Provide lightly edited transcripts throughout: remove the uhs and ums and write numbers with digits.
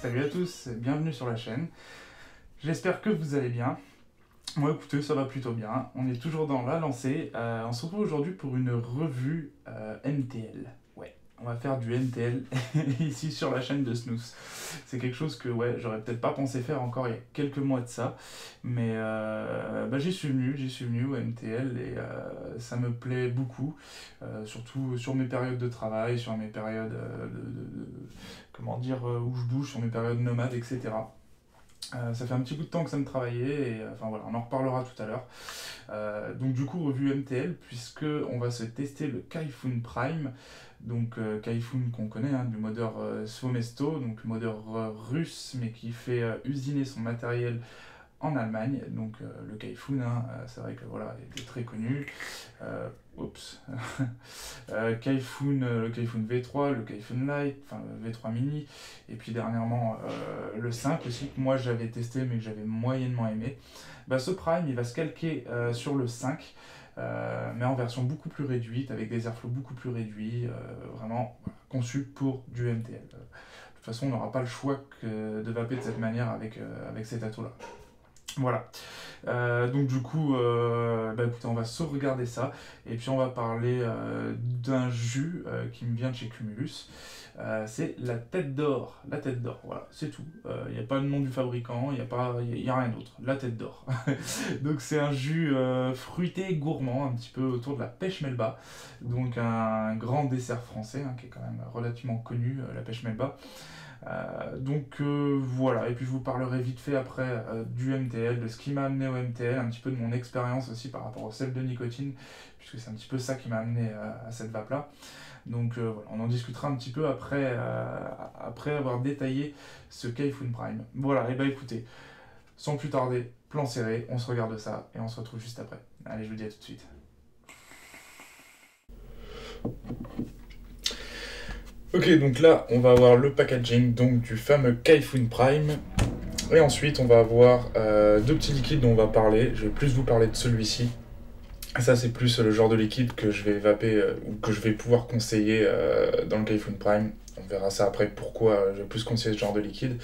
Salut à tous, bienvenue sur la chaîne. J'espère que vous allez bien. Moi écoutez, ça va plutôt bien. On est toujours dans la lancée. On se retrouve aujourd'hui pour une revue MTL. Ouais, on va faire du MTL ici sur la chaîne de Snooze. C'est quelque chose que j'aurais peut-être pas pensé faire encore il y a quelques mois de ça. Mais j'y suis venu au MTL et ça me plaît beaucoup. Surtout sur mes périodes de travail, sur mes périodes où je bouge, sur mes périodes nomades, etc. Ça fait un petit bout de temps que ça me travaillait et on en reparlera tout à l'heure. Donc du coup revue MTL puisque on va se tester le Kaifun Prime. Donc Kaifun qu'on connaît du modeur Svomesto, donc modeur russe mais qui fait usiner son matériel en Allemagne. Donc le Kaifun, c'est vrai que il est très connu. Kaifun, le Kaifun V3, le Kaifun Lite, enfin le V3 Mini, et puis dernièrement le 5 aussi, que moi j'avais testé mais que j'avais moyennement aimé. Ce Prime, il va se calquer sur le 5, mais en version beaucoup plus réduite, avec des airflows beaucoup plus réduits, vraiment conçu pour du MTL. De toute façon, on n'aura pas le choix que de vaper de cette manière avec cet atout-là. Voilà. Donc du coup, écoutez, on va regarder ça et puis on va parler d'un jus qui me vient de chez Cumulus. C'est la tête d'or. La tête d'or, voilà, c'est tout. Il n'y a pas le nom du fabricant, il n'y a rien d'autre. La tête d'or. Donc c'est un jus fruité gourmand, un petit peu autour de la pêche melba. Donc un grand dessert français qui est quand même relativement connu, la pêche melba. Voilà, et puis je vous parlerai vite fait après du MTL, de ce qui m'a amené au MTL, un petit peu de mon expérience aussi par rapport au sel de nicotine, puisque c'est un petit peu ça qui m'a amené à cette vape là. Donc voilà, on en discutera un petit peu après avoir détaillé ce Kaifun Prime. Voilà, et écoutez, sans plus tarder, plan serré, on se regarde ça et on se retrouve juste après. Allez, je vous dis à tout de suite. Ok, donc là, on va avoir le packaging donc, du fameux Kaifun Prime. Et ensuite, on va avoir deux petits liquides dont on va parler. Je vais plus vous parler de celui-ci. Ça, c'est plus le genre de liquide que je vais vaper ou que je vais pouvoir conseiller dans le Kaifun Prime. On verra ça après pourquoi je vais plus conseiller ce genre de liquide.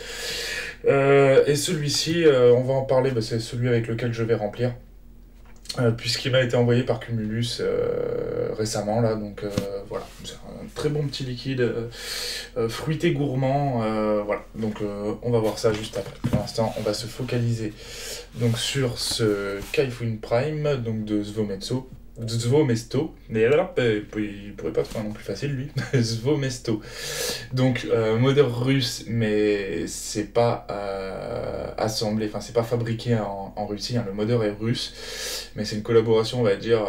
Et celui-ci, on va en parler, c'est celui avec lequel je vais remplir. Puisqu'il m'a été envoyé par Cumulus récemment là, donc voilà, c'est un très bon petit liquide fruité gourmand, voilà, donc on va voir ça juste après. Pour l'instant on va se focaliser donc sur ce Kaifun Prime donc de Svomesto, mais là il pourrait pas trouver un nom plus facile lui. Svomesto, donc modeur russe, mais c'est pas assemblé, c'est pas fabriqué en Russie, le modeur est russe, mais c'est une collaboration, on va dire,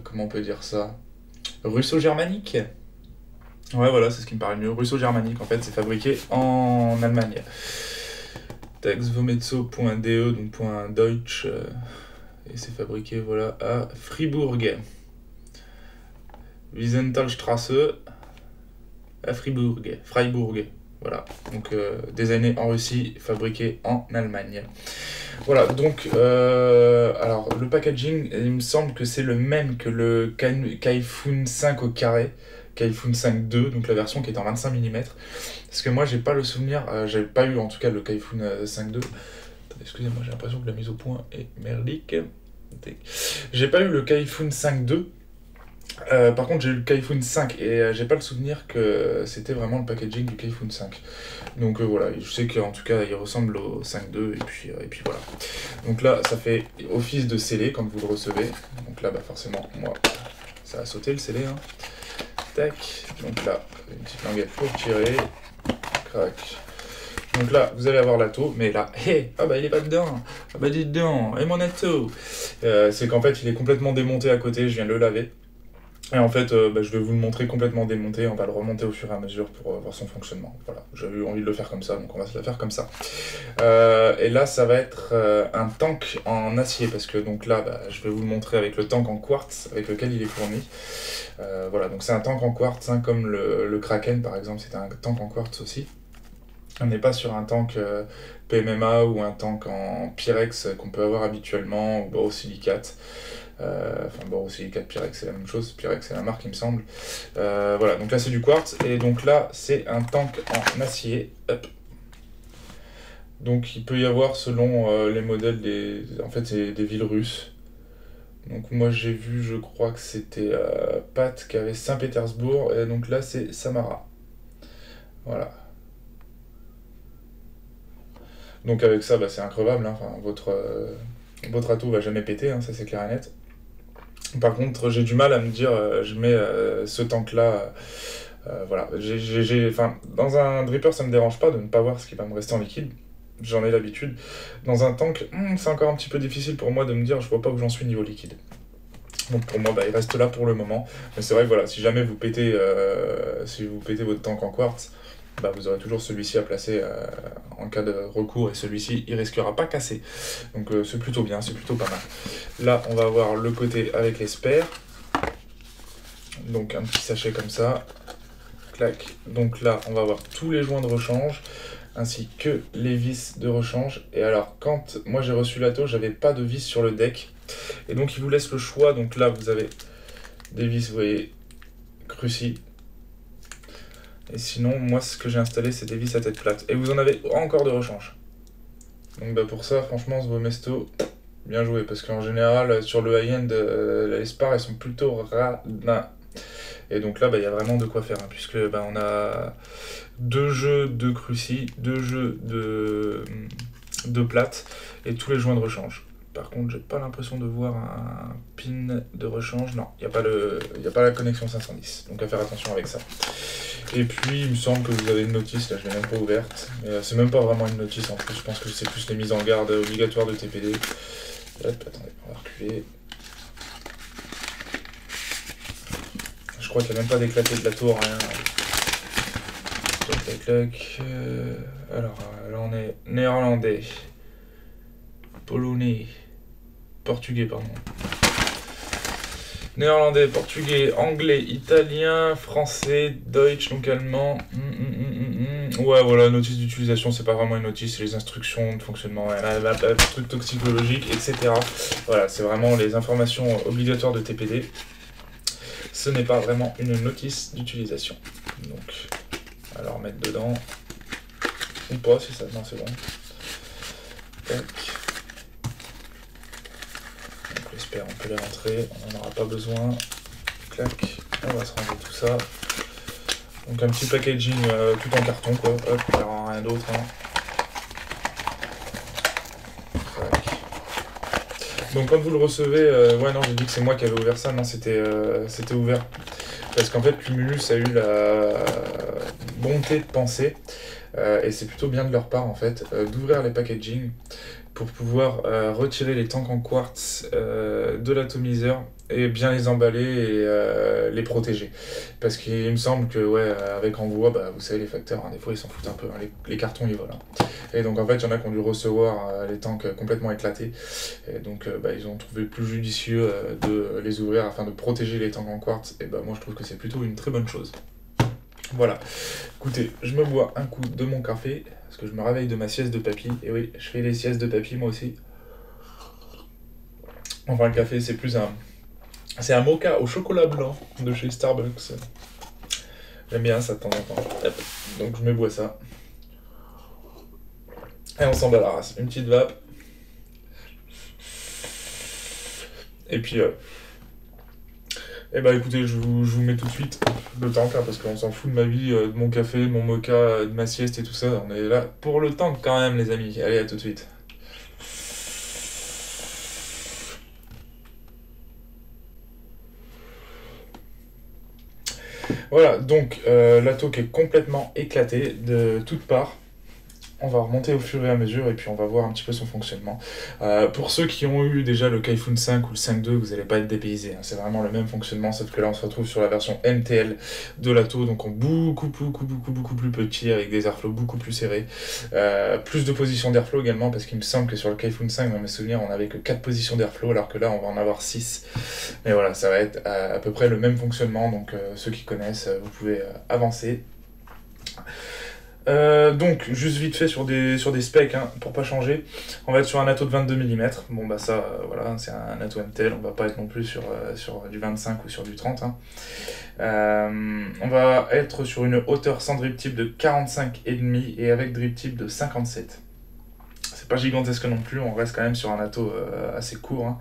comment on peut dire ça, russo-germanique. Ouais, voilà, c'est ce qui me paraît mieux, russo-germanique, en fait, c'est fabriqué en Allemagne. Svomesto.de, donc .deutsch, et c'est fabriqué, voilà, à Fribourg. Wiesenthal-Straße, à Freiburg, voilà, donc designé en Russie, fabriqué en Allemagne. Voilà, donc, alors, le packaging, il me semble que c'est le même que le Kaifun 5 au carré, Kaifun 5.2, donc la version qui est en 25 mm. Parce que moi, j'ai pas le souvenir, j'avais pas eu en tout cas le Kaifun 5.2. Excusez-moi, j'ai l'impression que la mise au point est merdique. J'ai pas eu le Kaifun 5.2. Par contre j'ai eu le Kaifun 5 et j'ai pas le souvenir que c'était vraiment le packaging du Kaifun 5. Donc voilà, je sais qu'en tout cas il ressemble au 5.2 et puis voilà. Donc là ça fait office de scellé quand vous le recevez. Donc là forcément moi ça a sauté le scellé. Tac, donc là une petite languette pour tirer. Crac. Donc là, vous allez avoir l'atto, mais là, il est pas dedans. Ah bah, dites donc, et mon atto. C'est qu'en fait, il est complètement démonté à côté, je viens de le laver. Et en fait, je vais vous le montrer complètement démonté, on va le remonter au fur et à mesure pour voir son fonctionnement. Voilà, j'avais eu envie de le faire comme ça, donc on va se le faire comme ça. Et là, ça va être un tank en acier, parce que donc là, je vais vous le montrer avec le tank en quartz avec lequel il est fourni. Voilà, donc c'est un tank en quartz, comme le Kraken par exemple, c'était un tank en quartz aussi. On n'est pas sur un tank PMMA ou un tank en Pyrex qu'on peut avoir habituellement, ou borosilicate. Borosilicate, Pyrex c'est la même chose, Pyrex c'est la marque il me semble. Voilà, donc là c'est du quartz, et donc là c'est un tank en acier. Hop, Donc il peut y avoir selon les modèles en fait c'est des villes russes. Donc moi j'ai vu, je crois que c'était Pat qui avait Saint-Pétersbourg, et donc là c'est Samara. Voilà. Donc avec ça, bah, c'est increvable, hein. Enfin, votre atout va jamais péter, hein, ça c'est clair et net. Par contre, j'ai du mal à me dire, je mets ce tank-là, voilà. Enfin, dans un dripper, ça me dérange pas de ne pas voir ce qui va me rester en liquide. J'en ai l'habitude. Dans un tank, c'est encore un petit peu difficile pour moi de me dire, je vois pas où j'en suis niveau liquide. Donc pour moi, bah, il reste là pour le moment. Mais c'est vrai que voilà, si jamais si vous pétez votre tank en quartz, bah, vous aurez toujours celui-ci à placer en cas de recours, et celui-ci il risquera pas casser. Donc c'est plutôt bien, c'est plutôt pas mal. Là on va avoir le côté avec les spares. Donc un petit sachet comme ça. Clac. Donc là on va avoir tous les joints de rechange ainsi que les vis de rechange. Et alors quand moi j'ai reçu l'atto, j'avais pas de vis sur le deck. Et donc il vous laisse le choix. Donc là vous avez des vis, vous voyez, Cruci. Et sinon, moi, ce que j'ai installé, c'est des vis à tête plate. Et vous en avez encore de rechange. Donc bah, pour ça, franchement, ce Vomesto, bien joué. Parce qu'en général, sur le high-end, les spars, elles sont plutôt radins. Et donc là, bah, y a vraiment de quoi faire. Hein, puisque bah, on a 2 jeux de Cruci, 2 jeux de plate, et tous les joints de rechange. Par contre, j'ai pas l'impression de voir un pin de rechange. Non, il n'y a pas la connexion 510. Donc à faire attention avec ça. Et puis, il me semble que vous avez une notice, là je l'ai même pas ouverte. Mais c'est même pas vraiment une notice en plus, je pense que c'est plus les mises en garde obligatoires de TPD. Hop, attendez, on va reculer. Je crois qu'il n'y a même pas d'éclaté de la tour, rien. Clac, clac. Alors, là on est néerlandais, polonais, portugais, pardon. Néerlandais, portugais, anglais, italien, français, deutsch, donc allemand. Ouais, voilà, notice d'utilisation, c'est pas vraiment une notice, c'est les instructions de fonctionnement, trucs toxicologiques, etc. Voilà, c'est vraiment les informations obligatoires de TPD. Ce n'est pas vraiment une notice d'utilisation. Donc, alors mettre dedans. Ou pas, si ça. Non, c'est bon. Tac. On peut les rentrer, on n'en aura pas besoin. Clac, on va se ranger tout ça. Donc un petit packaging tout en carton quoi, hop, il n'y aura rien d'autre. Hein. Donc quand vous le recevez, ouais non j'ai dit que c'est moi qui avais ouvert ça, non c'était ouvert. Parce qu'en fait Cumulus a eu la bonté de penser, et c'est plutôt bien de leur part en fait, d'ouvrir les packaging pour pouvoir retirer les tanks en quartz de l'atomiseur et bien les emballer et les protéger. Parce qu'il me semble que, ouais, avec Envoi, bah, vous savez, les facteurs, hein, des fois, ils s'en foutent un peu, hein, les cartons, ils volent. Hein. Et donc, en fait, il y en a qui ont dû recevoir les tanks complètement éclatés. Et donc, bah, ils ont trouvé plus judicieux de les ouvrir afin de protéger les tanks en quartz. Et bah, moi, je trouve que c'est plutôt une très bonne chose. Voilà. Écoutez, je me bois un coup de mon café, parce que je me réveille de ma sieste de papy. Et oui, je fais les siestes de papy, moi aussi. Enfin, le café, c'est un mocha au chocolat blanc de chez Starbucks. J'aime bien ça de temps en temps. Hop. Donc je me bois ça. Et on s'en bat la race. Une petite vape. Et puis... Eh ben écoutez, je vous mets tout de suite le tank, hein, parce qu'on s'en fout de ma vie, de mon café, de mon mocha, de ma sieste et tout ça. On est là pour le tank quand même, les amis. Allez, à tout de suite. Voilà, donc la toque est complètement éclatée de toutes parts. On va remonter au fur et à mesure et puis on va voir un petit peu son fonctionnement. Pour ceux qui ont eu déjà le Kaifun 5 ou le 5.2, vous n'allez pas être dépaysés. Hein. C'est vraiment le même fonctionnement, sauf que là on se retrouve sur la version MTL de l'Atto, donc en beaucoup plus petit, avec des airflows beaucoup plus serrés. Plus de positions d'airflow également, parce qu'il me semble que sur le Kaifun 5, dans mes souvenirs, on n'avait que 4 positions d'airflow, alors que là on va en avoir 6. Mais voilà, ça va être à peu près le même fonctionnement, donc ceux qui connaissent, vous pouvez avancer. Donc, juste vite fait sur des specs, hein, pour pas changer, on va être sur un Atto de 22 mm. Bon, bah ça, voilà, c'est un Atto MTL, on va pas être non plus sur du 25 ou sur du 30. Hein. On va être sur une hauteur sans drip tip de 45,5 et avec drip tip de 57. c'est pas gigantesque non plus, on reste quand même sur un atto assez court. Hein.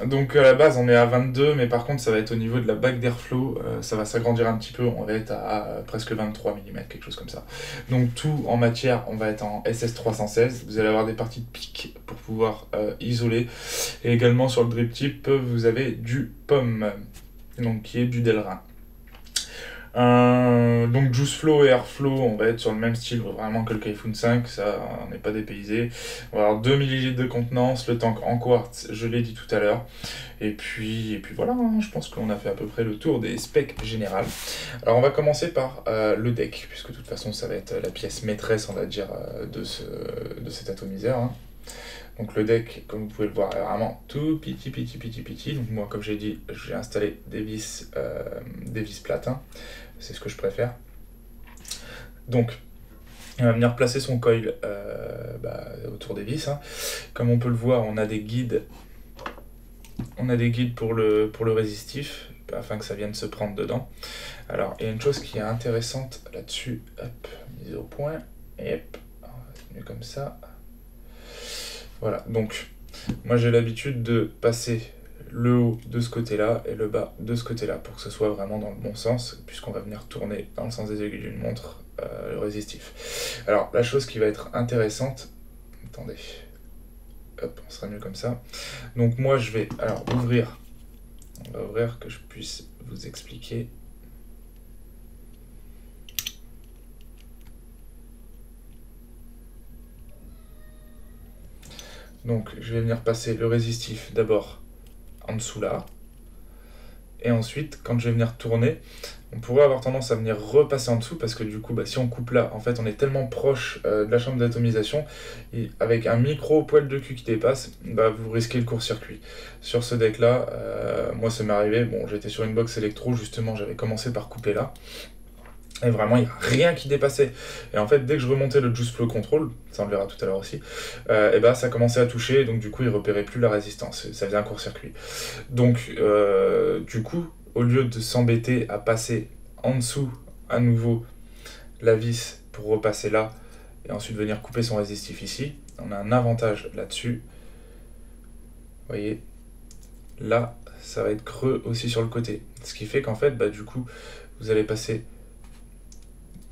Donc à la base on est à 22, mais par contre ça va être au niveau de la bague d'airflow, ça va s'agrandir un petit peu, on va être à presque 23 mm, quelque chose comme ça. Donc tout en matière, on va être en SS316, vous allez avoir des parties de pique pour pouvoir isoler, et également sur le drip tip vous avez du pomme, donc qui est du Delrin. Donc Juice Flow et Airflow, on va être sur le même style vraiment que le Kaifun 5, ça on n'est pas dépaysé. On va avoir 2 ml de contenance, le tank en quartz, je l'ai dit tout à l'heure. Et puis voilà, hein, je pense qu'on a fait à peu près le tour des specs générales. Alors on va commencer par le deck, puisque de toute façon ça va être la pièce maîtresse, on va dire, de cet atomiseur. Hein. Donc le deck, comme vous pouvez le voir, est vraiment tout petit. Donc moi, comme j'ai dit, j'ai installé des vis plates. Hein. C'est ce que je préfère. Donc, on va venir placer son coil autour des vis. Hein. Comme on peut le voir, on a des guides. On a des guides pour le résistif, afin que ça vienne se prendre dedans. Alors, il y a une chose qui est intéressante là-dessus. Hop, mise au point. Et hop, c'est mieux comme ça. Voilà, donc moi j'ai l'habitude de passer le haut de ce côté-là et le bas de ce côté-là pour que ce soit vraiment dans le bon sens, puisqu'on va venir tourner dans le sens des aiguilles d'une montre le résistif. Alors la chose qui va être intéressante, attendez, hop, on sera mieux comme ça. Donc moi je vais alors ouvrir, on va ouvrir que je puisse vous expliquer. Donc je vais venir passer le résistif d'abord en dessous là. Et ensuite, quand je vais venir tourner, on pourrait avoir tendance à venir repasser en dessous parce que du coup, si on coupe là, en fait, on est tellement proche de la chambre d'atomisation et avec un micro poil de cul qui dépasse, vous risquez le court-circuit. Sur ce deck-là, moi ça m'est arrivé, bon, j'étais sur une box électro, justement, j'avais commencé par couper là. Et vraiment, il n'y a rien qui dépassait. Et en fait, dès que je remontais le Juice Flow Control, ça on le verra tout à l'heure aussi, ça commençait à toucher, et donc du coup, il ne repérait plus la résistance. Ça faisait un court-circuit. Donc, du coup, au lieu de s'embêter à passer en dessous, à nouveau, la vis pour repasser là, et ensuite venir couper son résistif ici, on a un avantage là-dessus. Vous voyez, là, ça va être creux aussi sur le côté. Ce qui fait qu'en fait, du coup, vous allez passer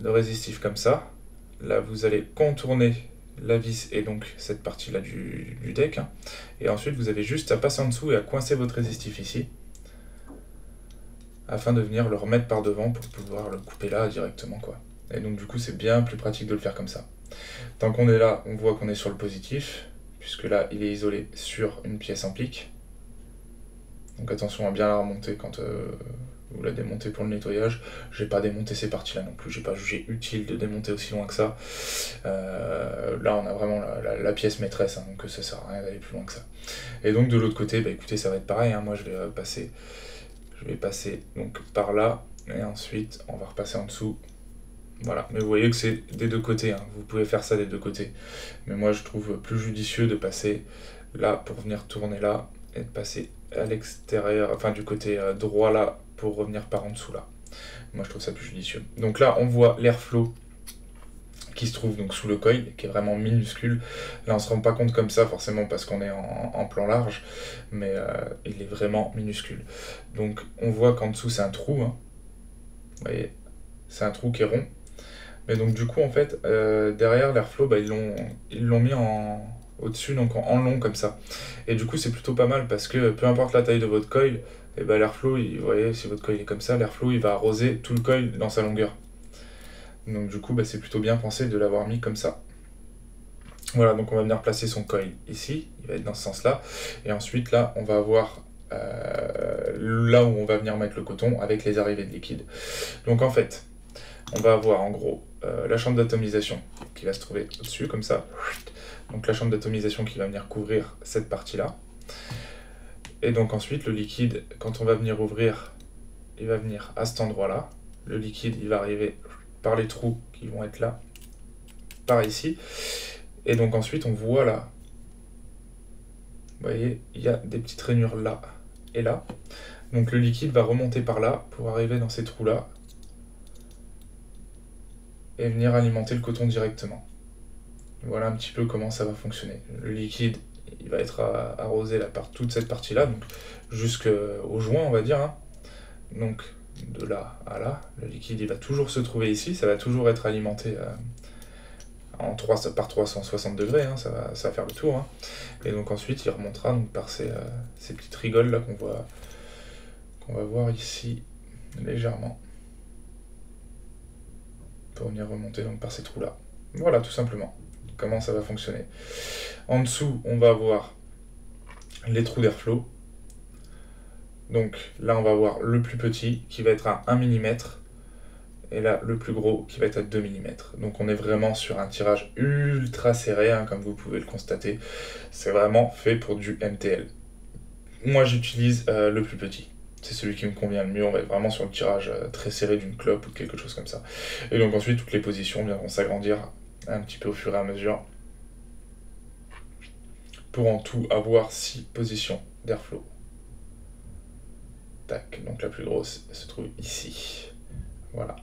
le résistif comme ça. Là, vous allez contourner la vis et donc cette partie-là du deck. Hein. Et ensuite, vous avez juste à passer en dessous et à coincer votre résistif ici, afin de venir le remettre par devant pour pouvoir le couper là directement, quoi. Et donc, du coup, c'est bien plus pratique de le faire comme ça. Tant qu'on est là, on voit qu'on est sur le positif, puisque là, il est isolé sur une pièce en pique. Donc, attention à bien la remonter quand vous la démontez pour le nettoyage. J'ai pas démonté ces parties-là non plus, j'ai pas jugé utile de démonter aussi loin que ça. Là, on a vraiment la pièce maîtresse, hein, donc ça sert à rien d'aller plus loin que ça. Et donc, de l'autre côté, écoutez, ça va être pareil. Hein, moi, je vais passer donc par là, et ensuite, on va repasser en dessous. Voilà, mais vous voyez que c'est des deux côtés, hein. Vous pouvez faire ça des deux côtés. Mais moi, je trouve plus judicieux de passer là pour venir tourner là, et de passer à l'extérieur, enfin du côté droit là, pour revenir par en dessous là. Moi je trouve ça plus judicieux. Donc là on voit l'airflow qui se trouve donc sous le coil, qui est vraiment minuscule. Là on se rend pas compte comme ça forcément parce qu'on est en plan large, mais il est vraiment minuscule. Donc on voit qu'en dessous c'est un trou, hein. Vous voyez, c'est un trou qui est rond. Mais donc du coup en fait, derrière l'airflow, ils l'ont mis au-dessus, donc en long comme ça. Et du coup c'est plutôt pas mal parce que peu importe la taille de votre coil, l'airflow, vous voyez, si votre coil est comme ça, l'airflow il va arroser tout le coil dans sa longueur. Donc du coup c'est plutôt bien pensé de l'avoir mis comme ça. Voilà, donc on va venir placer son coil ici, il va être dans ce sens-là. Et ensuite là, on va avoir là où on va venir mettre le coton avec les arrivées de liquide. Donc en fait, on va avoir en gros la chambre d'atomisation qui va se trouver au-dessus, comme ça. Donc la chambre d'atomisation qui va venir couvrir cette partie-là. Et donc ensuite, le liquide, quand on va venir ouvrir, il va venir à cet endroit-là. Le liquide, il va arriver par les trous qui vont être là, par ici. Et donc ensuite, on voit là, vous voyez, il y a des petites rainures là et là. Donc le liquide va remonter par là pour arriver dans ces trous-là et venir alimenter le coton directement. Voilà un petit peu comment ça va fonctionner. Le liquide, il va être arrosé par toute cette partie-là, donc jusqu'au joint, on va dire. Hein. Donc de là à là, le liquide il va toujours se trouver ici, ça va toujours être alimenté par 360 degrés, hein, ça va faire le tour. Hein. Et donc ensuite il remontera donc, par ces petites rigoles là qu'on va voir ici légèrement. Pour venir remonter donc, par ces trous là. Voilà tout simplement comment ça va fonctionner. En dessous on va avoir les trous d'airflow. Donc là on va avoir le plus petit qui va être à 1 mm et là le plus gros qui va être à 2 mm. Donc on est vraiment sur un tirage ultra serré, hein, comme vous pouvez le constater. C'est vraiment fait pour du MTL. Moi j'utilise le plus petit. C'est celui qui me convient le mieux, on va être vraiment sur le tirage très serré d'une clope ou quelque chose comme ça. Et donc ensuite toutes les positions viendront s'agrandir un petit peu au fur et à mesure pour en tout avoir 6 positions d'airflow. Tac, donc la plus grosse se trouve ici. Voilà.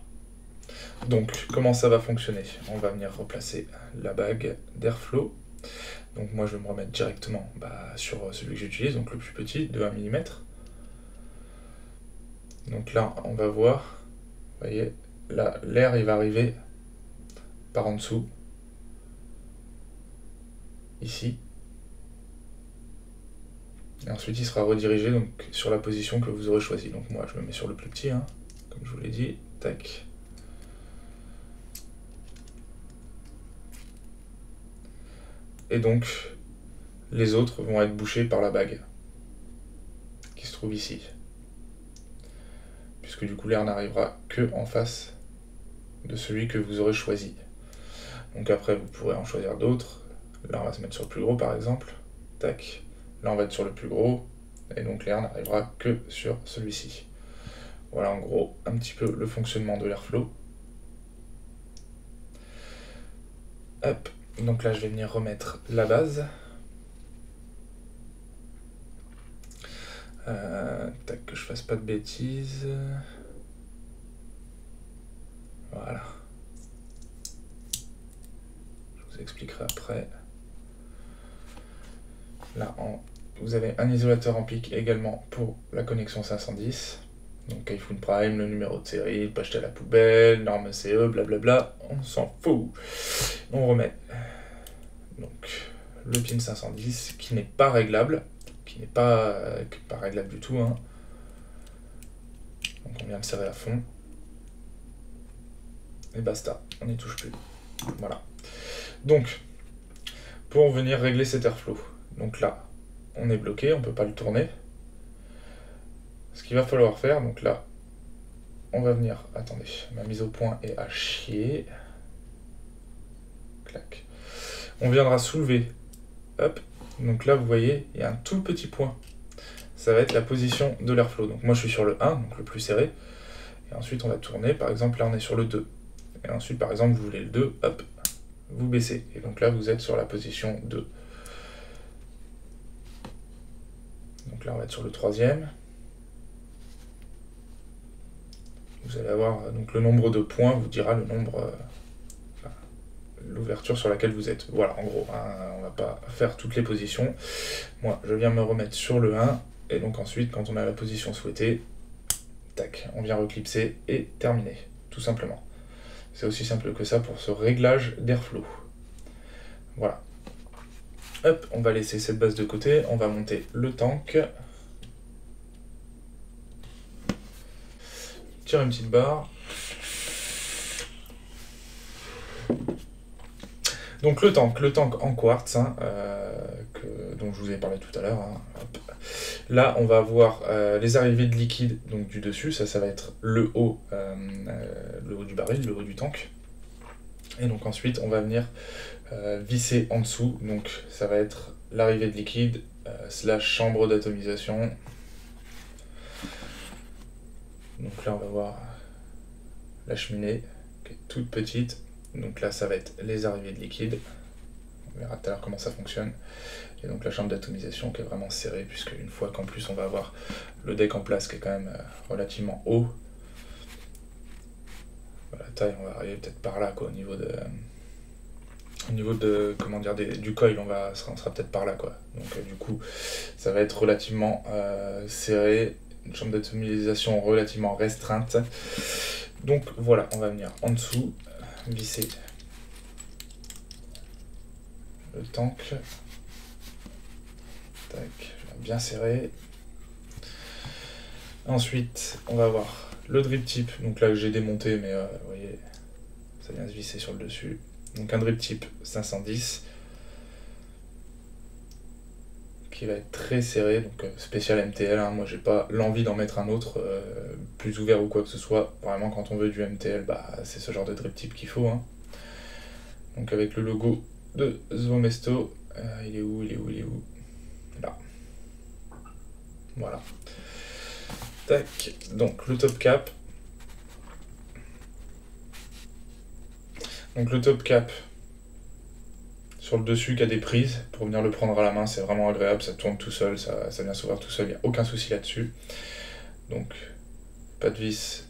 Donc, comment ça va fonctionner? On va venir replacer la bague d'airflow. Donc moi, je vais me remettre directement sur celui que j'utilise, donc le plus petit, de 1 mm. Donc là, on va voir, vous voyez, là, l'air, il va arriver par en dessous, ici. Et ensuite, il sera redirigé donc, sur la position que vous aurez choisie. Donc moi, je me mets sur le plus petit, hein, comme je vous l'ai dit. Tac. Et donc, les autres vont être bouchés par la bague qui se trouve ici. Puisque du coup, l'air n'arrivera que en face de celui que vous aurez choisi. Donc après, vous pourrez en choisir d'autres. Là, on va se mettre sur le plus gros, par exemple. Tac. Là, on va être sur le plus gros. Et donc, l'air n'arrivera que sur celui-ci. Voilà, en gros, un petit peu le fonctionnement de l'airflow. Hop. Donc là, je vais venir remettre la base. Tac, que je fasse pas de bêtises. Voilà. Je vous expliquerai après. Là, vous avez un isolateur en pic également pour la connexion 510. Donc iPhone Prime, le numéro de série, pas jeter à la poubelle, norme CE, blablabla, on s'en fout. On remet donc le pin 510 qui n'est pas réglable, qui n'est pas réglable du tout. Hein. Donc on vient de serrer à fond. Et basta, on n'y touche plus. Voilà. Donc, pour venir régler cet airflow, donc là, on est bloqué, on ne peut pas le tourner. Ce qu'il va falloir faire, donc là, on va venir, attendez, ma mise au point est à chier. Clac. On viendra soulever, hop, donc là vous voyez, il y a un tout petit point. Ça va être la position de l'airflow. Donc moi je suis sur le 1, donc le plus serré. Et ensuite on va tourner, par exemple là on est sur le 2. Et ensuite par exemple vous voulez le 2, hop, vous baissez. Et donc là vous êtes sur la position 2. Donc là on va être sur le 3e. Vous allez avoir donc le nombre de points, vous dira le nombre, l'ouverture sur laquelle vous êtes. Voilà, en gros, hein, on va pas faire toutes les positions. Moi, je viens me remettre sur le 1, et donc ensuite, quand on a la position souhaitée, tac, on vient reclipser et terminer, tout simplement. C'est aussi simple que ça pour ce réglage d'airflow. Voilà. Hop, on va laisser cette base de côté, on va monter le tank. Tire une petite barre. Donc le tank en quartz, hein, dont je vous ai parlé tout à l'heure. Hein, là, on va avoir les arrivées de liquide donc du dessus, ça va être le haut du baril, le haut du tank. Et donc ensuite, on va venir visser en dessous, donc ça va être l'arrivée de liquide / chambre d'atomisation. Donc là, on va voir la cheminée qui est toute petite. Donc là, ça va être les arrivées de liquide. On verra tout à l'heure comment ça fonctionne. Et donc la chambre d'atomisation qui est vraiment serrée, puisque une fois qu'en plus on va avoir le deck en place qui est quand même relativement haut. La taille, on va arriver peut-être par là, quoi, au niveau de au niveau de, comment dire, du coil, on sera peut-être par là, quoi. Donc du coup, ça va être relativement serré, une chambre d'atomisation relativement restreinte. Donc voilà, on va venir en dessous, visser le tank. Tac, bien serré. Ensuite, on va avoir le drip tip, donc là que j'ai démonté, mais vous voyez, ça vient se visser sur le dessus. Donc un drip tip 510 qui va être très serré, donc spécial MTL, hein. Moi j'ai pas l'envie d'en mettre un autre plus ouvert ou quoi que ce soit. Vraiment quand on veut du MTL, bah, c'est ce genre de drip tip qu'il faut, hein. Donc avec le logo de Svomesto, il est où là. Voilà. Tac, donc le top cap. Donc le top cap sur le dessus qui a des prises pour venir le prendre à la main, c'est vraiment agréable, ça tourne tout seul, ça vient s'ouvrir tout seul, il n'y a aucun souci là-dessus. Donc pas de vis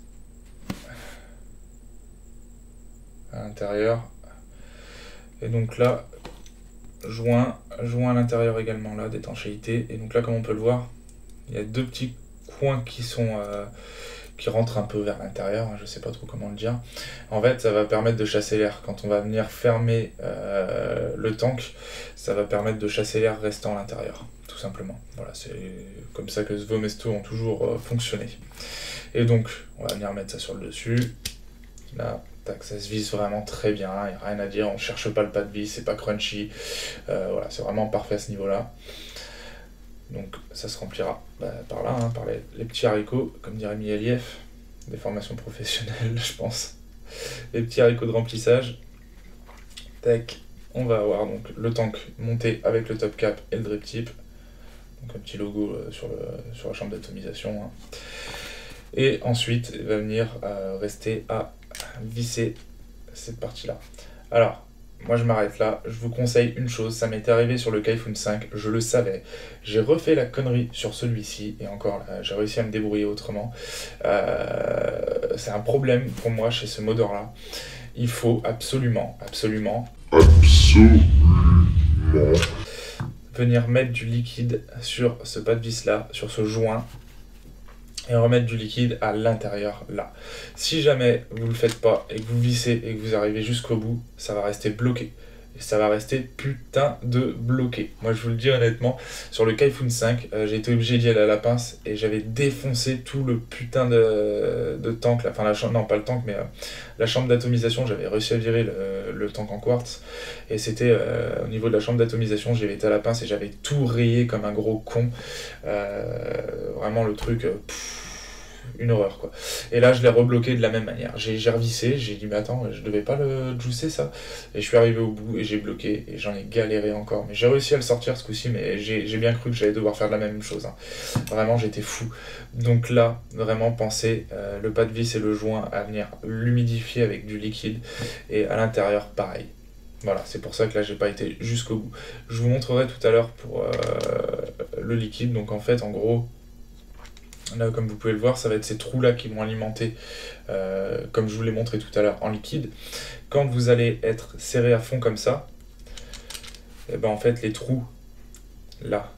à l'intérieur. Et donc là, joint à l'intérieur également là, d'étanchéité. Et donc là, comme on peut le voir, il y a deux petits coins qui sont qui rentrent un peu vers l'intérieur, hein, je sais pas trop comment le dire. En fait, ça va permettre de chasser l'air. Quand on va venir fermer le tank, ça va permettre de chasser l'air restant à l'intérieur, tout simplement. Voilà, c'est comme ça que Svomesto ont toujours fonctionné. Et donc, on va venir mettre ça sur le dessus. Là, tac, ça se visse vraiment très bien, il n'y a rien à dire, on cherche pas le pas de vis, c'est pas crunchy. Voilà, c'est vraiment parfait à ce niveau-là. Donc ça se remplira par là, hein, par les petits haricots, comme dirait Mialiev, des formations professionnelles, je pense. Les petits haricots de remplissage. Tac, on va avoir donc le tank monté avec le top cap et le drip tip. Donc un petit logo sur la chambre d'atomisation, hein. Et ensuite, il va venir rester à visser cette partie-là. Alors, moi je m'arrête là, je vous conseille une chose, ça m'était arrivé sur le Kaifun 5, je le savais, j'ai refait la connerie sur celui-ci, et encore là, j'ai réussi à me débrouiller autrement. C'est un problème pour moi chez ce modeur-là. Il faut absolument venir mettre du liquide sur ce pas de vis-là, sur ce joint, et remettre du liquide à l'intérieur là. Si jamais vous le faites pas et que vous vissez et que vous arrivez jusqu'au bout, ça va rester bloqué. Et ça va rester putain de bloqué. Moi je vous le dis honnêtement, sur le Kaifun 5, j'ai été obligé d'y aller à la pince et j'avais défoncé tout le putain de tank là. Enfin la chambre, non pas le tank mais la chambre d'atomisation, j'avais réussi à virer le tank en quartz. Et c'était au niveau de la chambre d'atomisation, j'avais été à la pince et j'avais tout rayé comme un gros con. Vraiment le truc... une horreur quoi. Et là je l'ai rebloqué de la même manière. J'ai revissé, j'ai dit mais attends, je devais pas le juicer ça. Et je suis arrivé au bout et j'ai bloqué et j'en ai galéré encore. Mais j'ai réussi à le sortir ce coup-ci, mais j'ai bien cru que j'allais devoir faire la même chose, hein. Vraiment j'étais fou. Donc là, vraiment pensez le pas de vis et le joint à venir l'humidifier avec du liquide. Et à l'intérieur pareil. Voilà, c'est pour ça que là j'ai pas été jusqu'au bout. Je vous montrerai tout à l'heure pour le liquide. Donc en fait en gros, là, comme vous pouvez le voir, ça va être ces trous-là qui vont alimenter, comme je vous l'ai montré tout à l'heure, en liquide. Quand vous allez être serré à fond comme ça, et ben en fait, les trous, là,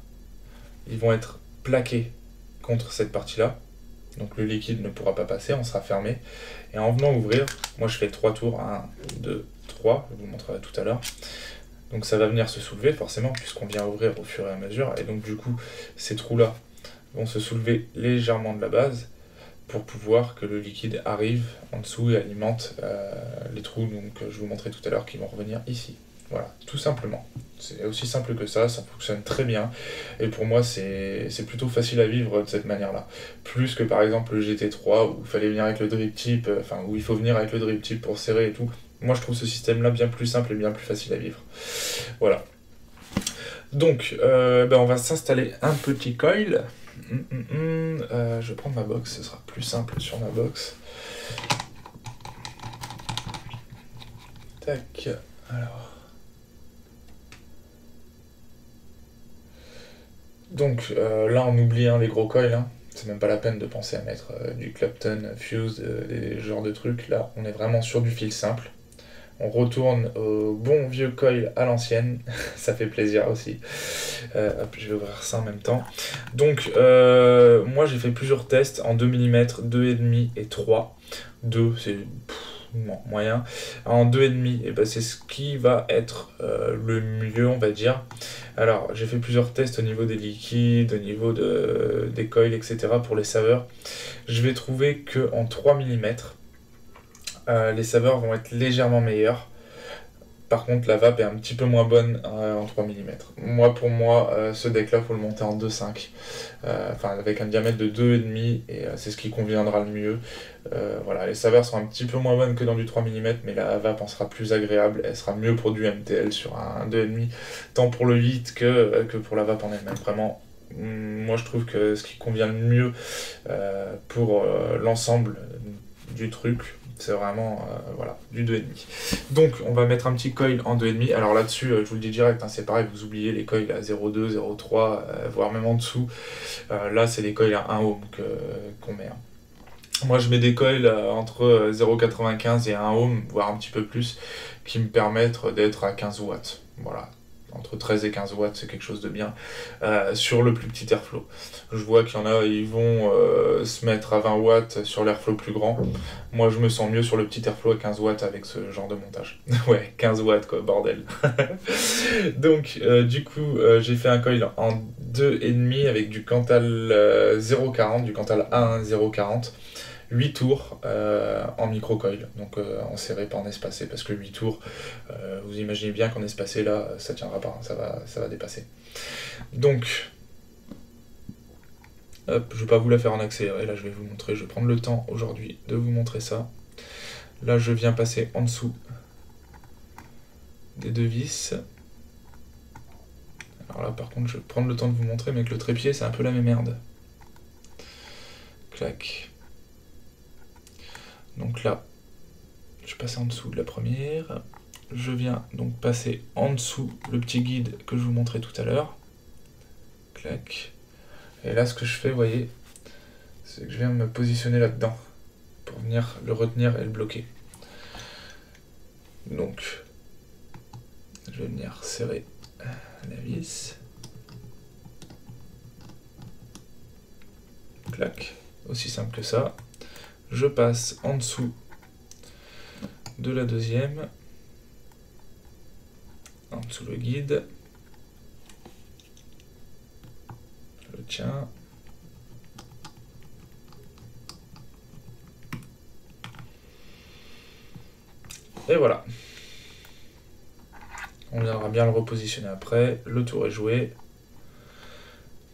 ils vont être plaqués contre cette partie-là. Donc le liquide ne pourra pas passer, on sera fermé. Et en venant ouvrir, moi je fais 3 tours, 1, 2, 3, je vous montrerai tout à l'heure. Donc ça va venir se soulever forcément, puisqu'on vient ouvrir au fur et à mesure. Et donc du coup, ces trous-là vont se soulever légèrement de la base pour pouvoir que le liquide arrive en dessous et alimente les trous donc, que je vous montrais tout à l'heure qui vont revenir ici. Voilà, tout simplement. C'est aussi simple que ça fonctionne très bien. Et pour moi, c'est plutôt facile à vivre de cette manière-là. Plus que par exemple le GT3 où il fallait venir avec le drip tip, enfin où il faut venir avec le drip tip pour serrer et tout. Moi, je trouve ce système-là bien plus simple et bien plus facile à vivre. Voilà. Donc, on va s'installer un petit coil. Je vais prendre ma box, ce sera plus simple sur ma box. Tac, alors. Donc là on oublie les gros coils, hein. C'est même pas la peine de penser à mettre du Clapton, Fuse, des genres de trucs. Là on est vraiment sur du fil simple. On retourne au bon vieux coil à l'ancienne, ça fait plaisir aussi. Hop, je vais ouvrir ça en même temps. Donc, moi j'ai fait plusieurs tests en 2 mm, 2,5 et 3. 2, c'est moyen. En 2,5, et ben, c'est ce qui va être le mieux, on va dire. Alors, j'ai fait plusieurs tests au niveau des liquides, au niveau des coils, etc. pour les saveurs. Je vais trouver qu'en 3 mm, les saveurs vont être légèrement meilleures. Par contre, la vape est un petit peu moins bonne en 3 mm. Pour moi, ce deck-là, il faut le monter en 2,5. Enfin, avec un diamètre de 2,5, et c'est ce qui conviendra le mieux. Voilà, les saveurs seront un petit peu moins bonnes que dans du 3 mm, mais la vape en sera plus agréable. Elle sera mieux pour du MTL sur un 2,5, tant pour le 8 que pour la vape en elle-même. Vraiment, moi je trouve que ce qui convient le mieux pour l'ensemble du truc, c'est vraiment voilà, du 2,5. Donc on va mettre un petit coil en 2,5. Alors là-dessus, je vous le dis direct, hein, c'est pareil, vous oubliez les coils à 0,2, 0,3, voire même en dessous. Là, c'est les coils à 1 ohm qu'on met. Hein. Moi, je mets des coils entre 0,95 et 1 ohm, voire un petit peu plus, qui me permettent d'être à 15 watts. Voilà. Entre 13 et 15 watts, c'est quelque chose de bien. Sur le plus petit airflow. Je vois qu'il y en a, ils vont se mettre à 20 watts sur l'airflow plus grand. Moi, je me sens mieux sur le petit airflow à 15 watts avec ce genre de montage. Ouais, 15 watts, quoi, bordel. Donc, du coup, j'ai fait un coil en 2,5 avec du Cantal 0,40, du Cantal A1 0,40. 8 tours en micro-coil, donc en serré, pas en espacé, parce que 8 tours, vous imaginez bien qu'en espacé, là, ça tiendra pas, ça va dépasser. Donc, hop, je vais pas vous la faire en accéléré, là je vais vous montrer, je vais prendre le temps aujourd'hui de vous montrer ça. Là, je viens passer en dessous des 2 vis. Alors là, par contre, je vais prendre le temps de vous montrer, mais avec le trépied, c'est un peu la même merde. Clac. Donc là, je passe en dessous de la première. Je viens donc passer en dessous le petit guide que je vous montrais tout à l'heure. Clac. Et là, ce que je fais, vous voyez, c'est que je viens me positionner là-dedans pour venir le retenir et le bloquer. Donc, je vais venir serrer la vis. Clac. Aussi simple que ça. Je passe en dessous de la deuxième, en dessous le guide, je le tiens, et voilà. On viendra bien le repositionner après, le tour est joué.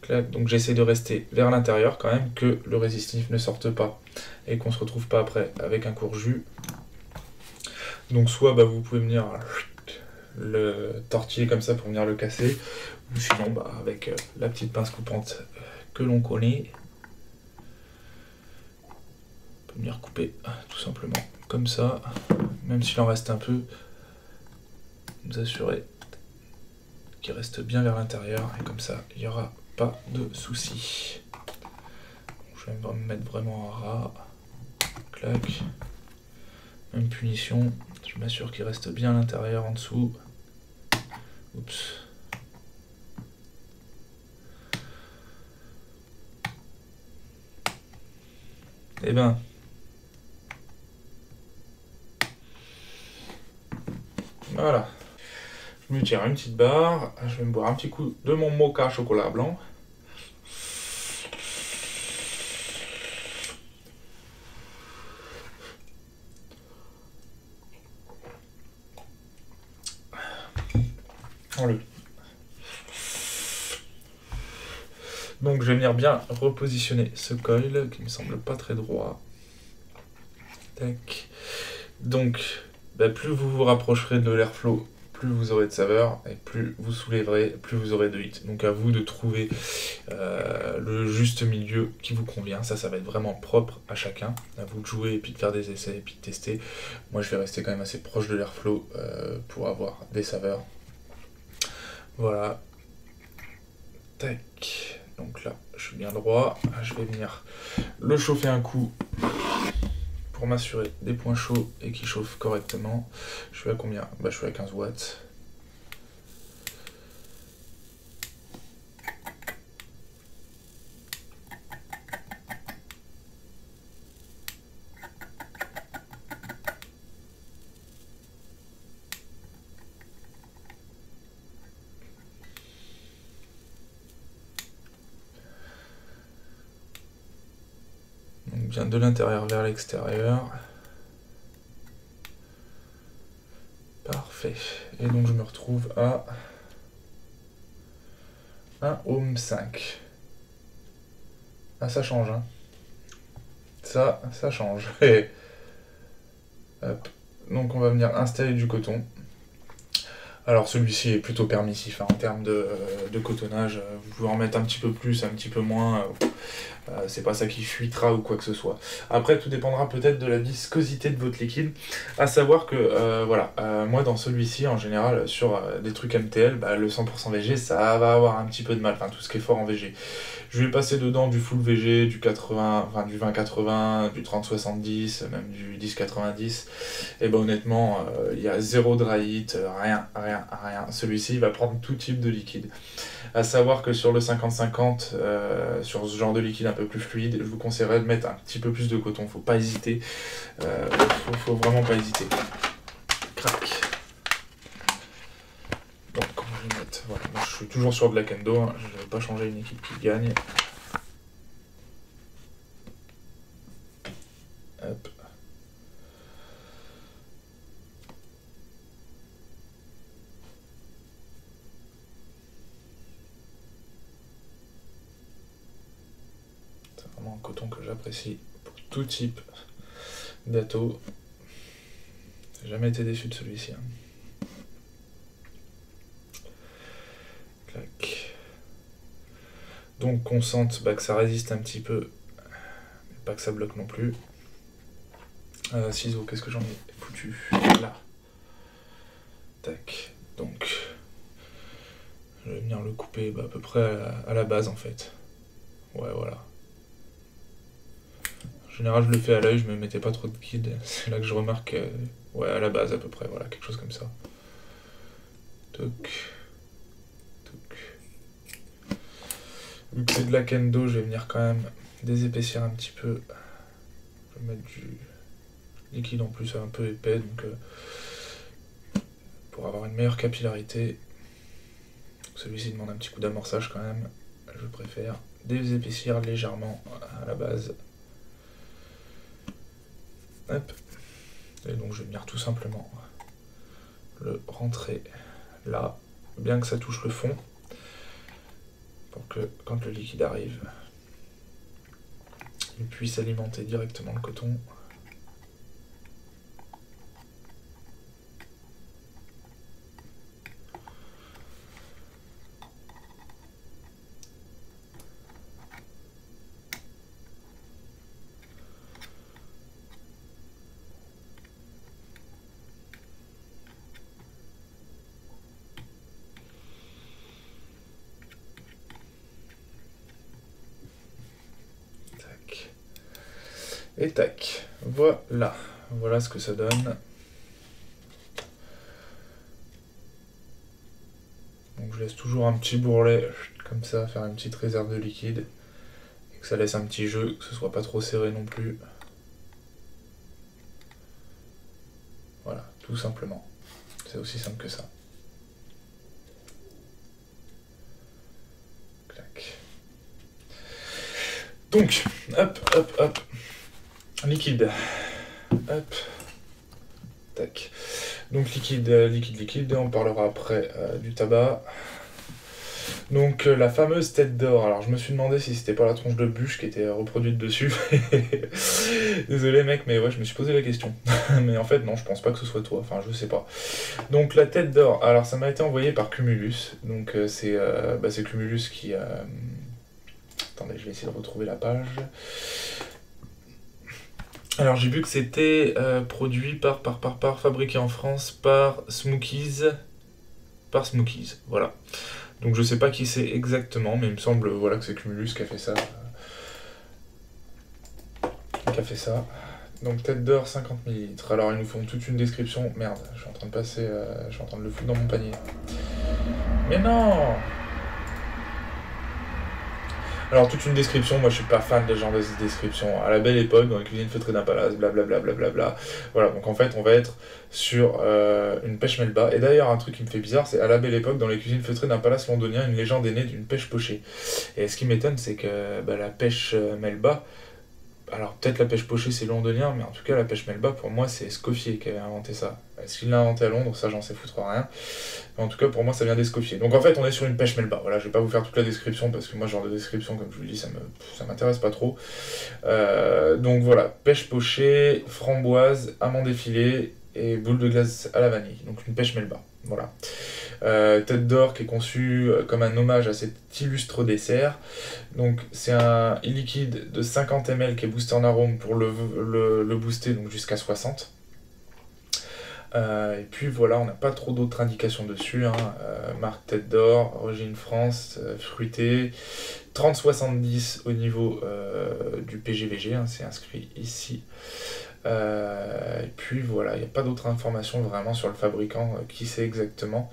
Clac. Donc j'essaie de rester vers l'intérieur quand même, que le résistif ne sorte pas et qu'on se retrouve pas après avec un court jus. Donc soit vous pouvez venir le tortiller comme ça pour venir le casser, ou sinon avec la petite pince coupante que l'on connaît, on peut venir couper tout simplement comme ça, même s'il en reste un peu, vous assurer qu'il reste bien vers l'intérieur, et comme ça il n'y aura pas de soucis. Je vais me mettre vraiment à ras, clac, même punition, je m'assure qu'il reste bien à l'intérieur en dessous. Oups. Et ben, voilà. Je me tire une petite barre, je vais me boire un petit coup de mon mocha chocolat blanc. Donc je vais venir bien repositionner ce coil qui me semble pas très droit. Tac. Donc plus vous vous rapprocherez de l'airflow, plus vous aurez de saveur, et plus vous soulèverez, plus vous aurez de hit. Donc à vous de trouver le juste milieu qui vous convient. Ça va être vraiment propre à chacun. À vous de jouer et puis de faire des essais et puis de tester. Moi je vais rester quand même assez proche de l'airflow pour avoir des saveurs. Voilà. Tac. Donc là, je suis bien droit. Je vais venir le chauffer un coup pour pour m'assurer des points chauds et qui chauffent correctement. Je suis à combien? Bah, je suis à 15 watts. Bien de l'intérieur vers l'extérieur. Parfait. Et donc je me retrouve à 1 ohm 5. Ah, ça change, hein. Ça change. Et hop. Donc on va venir installer du coton. Alors celui-ci est plutôt permissif hein, en termes de cotonnage. Vous pouvez en mettre un petit peu plus, un petit peu moins. C'est pas ça qui fuitera ou quoi que ce soit. Après, tout dépendra peut-être de la viscosité de votre liquide. À savoir que, voilà, moi dans celui-ci, en général, sur des trucs MTL, bah, le 100% VG, ça va avoir un petit peu de mal. Enfin, tout ce qui est fort en VG. Je vais passer dedans du full VG, du 80, enfin du 20-80, du 30-70, même du 10-90. Et ben honnêtement, il y a zéro dry heat, rien. Celui-ci, il va prendre tout type de liquide. À savoir que sur le 50-50, sur ce genre de liquide un peu plus fluide, je vous conseillerais de mettre un petit peu plus de coton. Faut pas hésiter. Faut vraiment pas hésiter. Crac. Donc, comment je vais mettre? Voilà, moi je suis toujours sur de la kendo. Hein. Je n'avais pas changé une équipe qui gagne. Hop. C'est vraiment un coton que j'apprécie pour tout type d'atto. J'ai jamais été déçu de celui-ci. Hein. Clac. Donc qu'on sente bah, que ça résiste un petit peu, mais pas que ça bloque non plus. Ciseaux, qu'est-ce que j'en ai foutu? Là. Tac. Donc, je vais venir le couper bah, à peu près à la base en fait. Ouais, voilà. En général, je le fais à l'œil, je me mettais pas trop de guide. C'est là que je remarque, ouais, à la base à peu près, voilà, quelque chose comme ça. Toc. Toc. Vu que c'est de la kendo, je vais venir quand même désépaissir un petit peu. Je vais mettre du liquide en plus un peu épais, donc pour avoir une meilleure capillarité. Celui-ci demande un petit coup d'amorçage quand même. Je préfère désépaissir légèrement à la base. Hop. Et donc je vais venir tout simplement le rentrer là, bien que ça touche le fond, pour que quand le liquide arrive, il puisse alimenter directement le coton. Et tac, voilà ce que ça donne. Donc je laisse toujours un petit bourrelet comme ça, faire une petite réserve de liquide, et que ça laisse un petit jeu, que ce soit pas trop serré non plus. Voilà, tout simplement. C'est aussi simple que ça. Clac. Donc, hop. Liquide. Hop. Tac. Donc liquide, on parlera après du tabac. Donc la fameuse tête d'or. Alors je me suis demandé si c'était pas la tronche de bûche qui était reproduite dessus. Désolé mec, mais ouais, je me suis posé la question. Mais en fait non, je pense pas que ce soit toi, enfin je sais pas. Donc la tête d'or, alors ça m'a été envoyé par Cumulus. Donc c'est Cumulus qui... Attendez, je vais essayer de retrouver la page. Alors j'ai vu que c'était produit fabriqué en France par Smokies. Voilà. Donc je sais pas qui c'est exactement, mais il me semble voilà, que c'est Cumulus qui a fait ça. Donc tête d'or 50 ml. Alors ils nous font toute une description. Merde, je suis en train de passer. Je suis en train de le foutre dans mon panier. Mais non! Alors toute une description, moi je suis pas fan des genres de descriptions. À la belle époque, dans la cuisine feutrée d'un palace, blablabla, blablabla. Voilà, donc en fait on va être sur une pêche melba. Et d'ailleurs un truc qui me fait bizarre, c'est à la belle époque, dans les cuisines feutrées d'un palace londonien, une légende est née d'une pêche pochée. Et ce qui m'étonne, c'est que la pêche melba, alors peut-être la pêche pochée c'est londonien, mais en tout cas la pêche melba pour moi c'est Escoffier qui avait inventé ça. Est-ce qu'il l'a inventé à Londres, ça j'en sais foutre rien. Mais en tout cas pour moi ça vient d'Escoffier. Donc en fait on est sur une pêche melba. Voilà, je vais pas vous faire toute la description parce que moi ce genre de description comme je vous le dis ça m'intéresse pas trop. Donc voilà, pêche pochée, framboise, amande effilée et boule de glace à la vanille. Donc une pêche melba. Voilà. Tête d'or qui est conçue comme un hommage à cet illustre dessert. Donc c'est un liquide de 50 ml qui est boosté en arôme pour le booster donc jusqu'à 60. Et puis voilà, on n'a pas trop d'autres indications dessus. Hein. Marque Tête d'or, origine France, fruité, 30-70 au niveau du PGVG, hein, c'est inscrit ici. Et puis voilà, il n'y a pas d'autres informations vraiment sur le fabricant, qui sait exactement.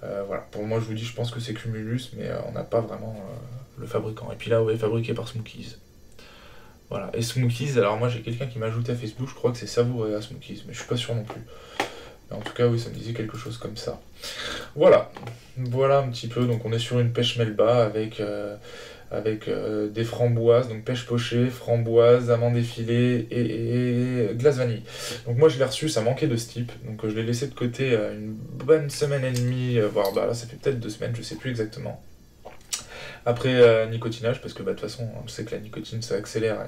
Voilà, pour moi je vous dis, je pense que c'est Cumulus, mais on n'a pas vraiment le fabricant. Et puis là, ouais, fabriqué par Smokies. Voilà, et Smokies, alors moi j'ai quelqu'un qui m'a ajouté à Facebook, je crois que c'est Savouré à Smokies, mais je suis pas sûr non plus. Mais en tout cas, oui, ça me disait quelque chose comme ça. Voilà, voilà un petit peu, donc on est sur une pêche melba avec des framboises, donc pêche pochée, framboise, amande effilée et glace vanille. Donc moi je l'ai reçu, ça manquait de ce type, donc je l'ai laissé de côté une bonne semaine et demie, voire là ça fait peut-être 2 semaines, je sais plus exactement. Après nicotinage, parce que de toute façon on sait que la nicotine ça accélère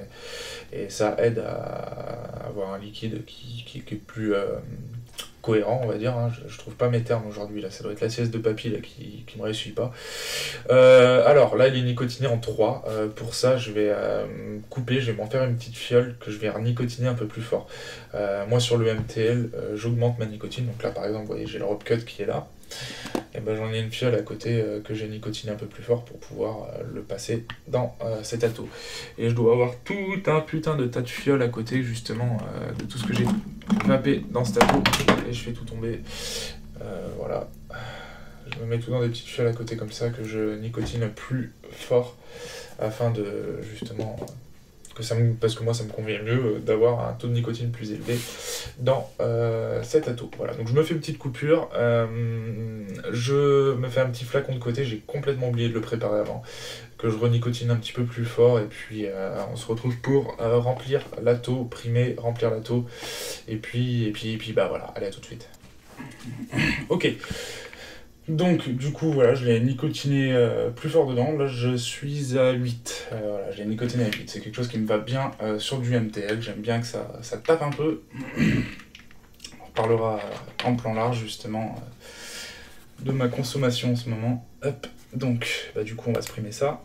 et ça aide à avoir un liquide qui est plus cohérent, on va dire. Hein. Je trouve pas mes termes aujourd'hui, là ça doit être la sieste de papy là, qui me réussit pas. Alors là il est nicotiné en 3. Pour ça je vais couper, je vais m'en faire une petite fiole que je vais nicotiner un peu plus fort. Moi sur le MTL j'augmente ma nicotine, donc là par exemple vous voyez j'ai le Rob Cut qui est là. Et j'en ai une fiole à côté que j'ai nicotiné un peu plus fort pour pouvoir le passer dans cet ato. Et je dois avoir tout un putain de tas de fioles à côté justement de tout ce que j'ai vapé dans cet ato. Et je fais tout tomber. Voilà. Je me mets tout dans des petites fioles à côté comme ça que je nicotine plus fort afin de justement parce que moi ça me convient mieux d'avoir un taux de nicotine plus élevé dans cet ato. Voilà, donc je me fais une petite coupure, je me fais un petit flacon de côté, j'ai complètement oublié de le préparer avant, que je renicotine un petit peu plus fort et puis on se retrouve pour remplir l'ato, primer, remplir l'ato et puis voilà, allez à tout de suite. Ok. Donc du coup voilà, je l'ai nicotiné plus fort dedans, là je suis à 8, voilà, j'ai nicotiné à 8, c'est quelque chose qui me va bien sur du MTL, j'aime bien que ça tape un peu, on reparlera en plan large justement de ma consommation en ce moment, hop, donc du coup on va supprimer ça.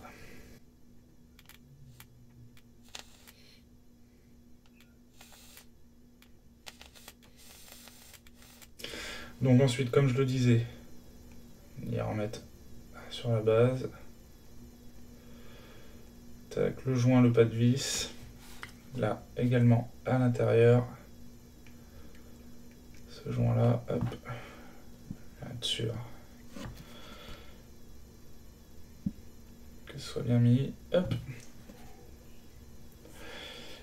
Donc ensuite comme je le disais, on y remettre sur la base. Tac, le joint, le pas de vis. Là également à l'intérieur. Ce joint là, hop. Là-dessus. Que ce soit bien mis. Hop.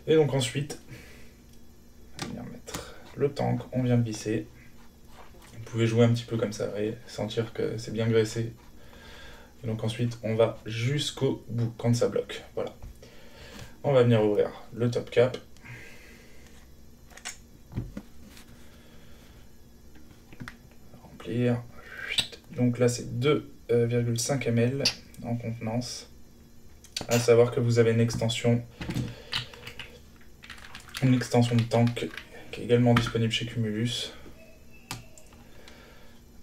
Et donc ensuite, on va venir mettre le tank, on vient de visser. Vous pouvez jouer un petit peu comme ça, vous voyez, sentir que c'est bien graissé. Et donc ensuite, on va jusqu'au bout quand ça bloque. Voilà. On va venir ouvrir le top cap. Remplir. Donc là, c'est 2,5 ml en contenance. À savoir que vous avez une extension de tank qui est également disponible chez Cumulus.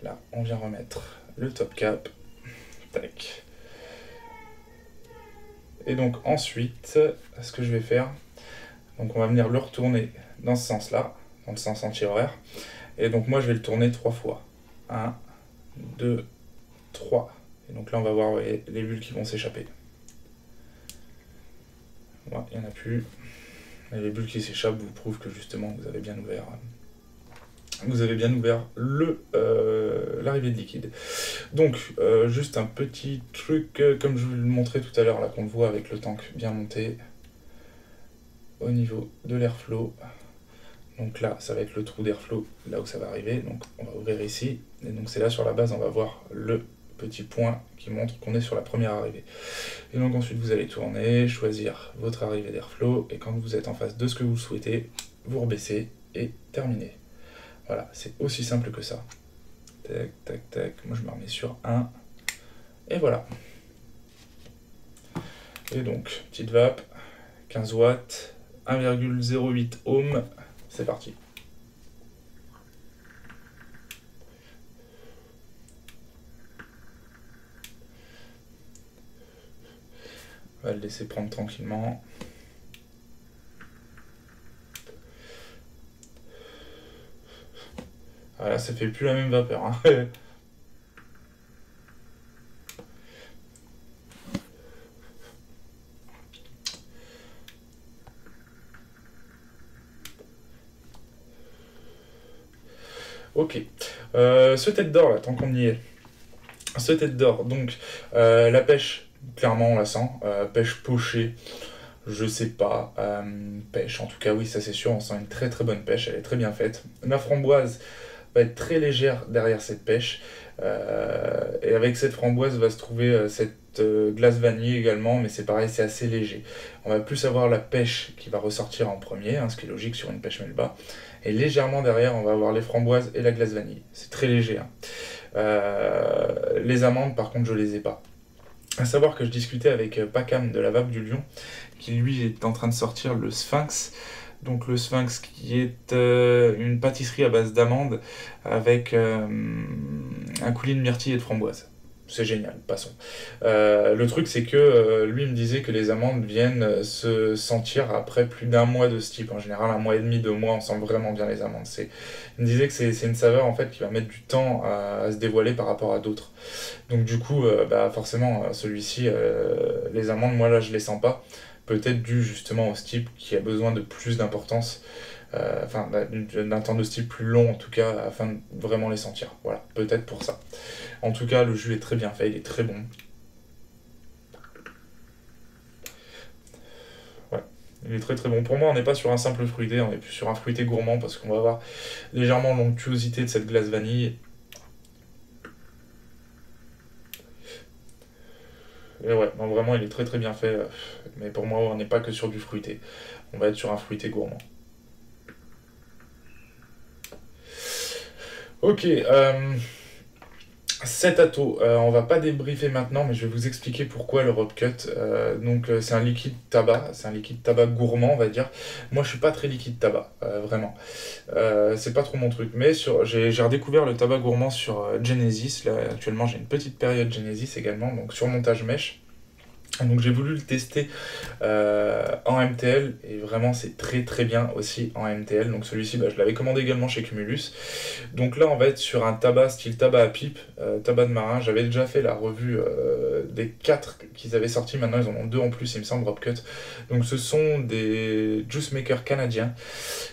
Là, on vient remettre le top cap. Tac. Et donc ensuite, ce que je vais faire, donc on va venir le retourner dans ce sens-là, dans le sens anti-horaire. Et donc moi je vais le tourner 3 fois. 1, 2, 3. Et donc là on va voir les bulles qui vont s'échapper. Ouais, il n'y en a plus. Et les bulles qui s'échappent vous prouvent que justement vous avez bien ouvert l'arrivée de liquide. Donc, juste un petit truc, comme je vous le montrais tout à l'heure, là qu'on le voit avec le tank bien monté, au niveau de l'airflow. Donc là, ça va être le trou d'airflow, là où ça va arriver. Donc on va ouvrir ici, et donc c'est là sur la base, on va voir le petit point qui montre qu'on est sur la première arrivée. Et donc ensuite vous allez tourner, choisir votre arrivée d'airflow, et quand vous êtes en face de ce que vous souhaitez, vous rebaissez et terminez. Voilà, c'est aussi simple que ça. Tac, tac, tac, moi je me remets sur 1, et voilà. Et donc, petite vape, 15 watts, 1,08 ohms, c'est parti. On va le laisser prendre tranquillement. Voilà, ça fait plus la même vapeur. Hein. Ok. Ce tête d'or, là, tant qu'on y est. Ce tête d'or, donc, la pêche, clairement, on la sent. Pêche pochée, je sais pas. Pêche, en tout cas, oui, ça c'est sûr, on sent une très très bonne pêche, elle est très bien faite. La framboise va être très légère derrière cette pêche. Et avec cette framboise va se trouver cette glace vanille également, mais c'est pareil, c'est assez léger. On va plus avoir la pêche qui va ressortir en premier, hein, ce qui est logique sur une pêche melba. Et légèrement derrière, on va avoir les framboises et la glace vanille. C'est très léger. Hein. Les amandes, par contre, je les ai pas. À savoir que je discutais avec Pacam de la Vape du Lion, qui lui est en train de sortir le Sphinx. Donc le Sphinx qui est une pâtisserie à base d'amandes avec un coulis de myrtille et de framboise. C'est génial, passons. Le truc c'est que lui me disait que les amandes viennent se sentir après plus d'un mois de ce type. En général, 1 mois et demi, 2 mois, on sent vraiment bien les amandes. Il me disait que c'est une saveur en fait qui va mettre du temps à se dévoiler par rapport à d'autres. Donc du coup, forcément, celui-ci, les amandes, moi là je les sens pas. Peut-être dû justement au steep qui a besoin de plus d'importance, d'un temps de steep plus long en tout cas, afin de vraiment les sentir. Voilà, peut-être pour ça. En tout cas, le jus est très bien fait, il est très bon. Ouais, il est très très bon. Pour moi, on n'est pas sur un simple fruité, on est plus sur un fruité gourmand parce qu'on va avoir légèrement l'onctuosité de cette glace vanille. Et ouais, non, vraiment, il est très très bien fait. Mais pour moi, on n'est pas que sur du fruité. On va être sur un fruité gourmand. Ok, cet atto, on va pas débriefer maintenant, mais je vais vous expliquer pourquoi le Rob Cut. C'est un liquide tabac, c'est un liquide tabac gourmand, on va dire. Moi, je suis pas très liquide tabac, vraiment. C'est pas trop mon truc. Mais j'ai redécouvert le tabac gourmand sur Genesis. Là, actuellement, j'ai une petite période Genesis également, donc sur montage mèche. Donc j'ai voulu le tester en MTL et vraiment c'est très très bien aussi en MTL. Donc celui-ci je l'avais commandé également chez Cumulus. Donc là on va être sur un tabac style tabac à pipe, tabac de marin. J'avais déjà fait la revue des 4 qu'ils avaient sortis, maintenant ils en ont 2 en plus il me semble, Rob Cut. Donc ce sont des juice makers canadiens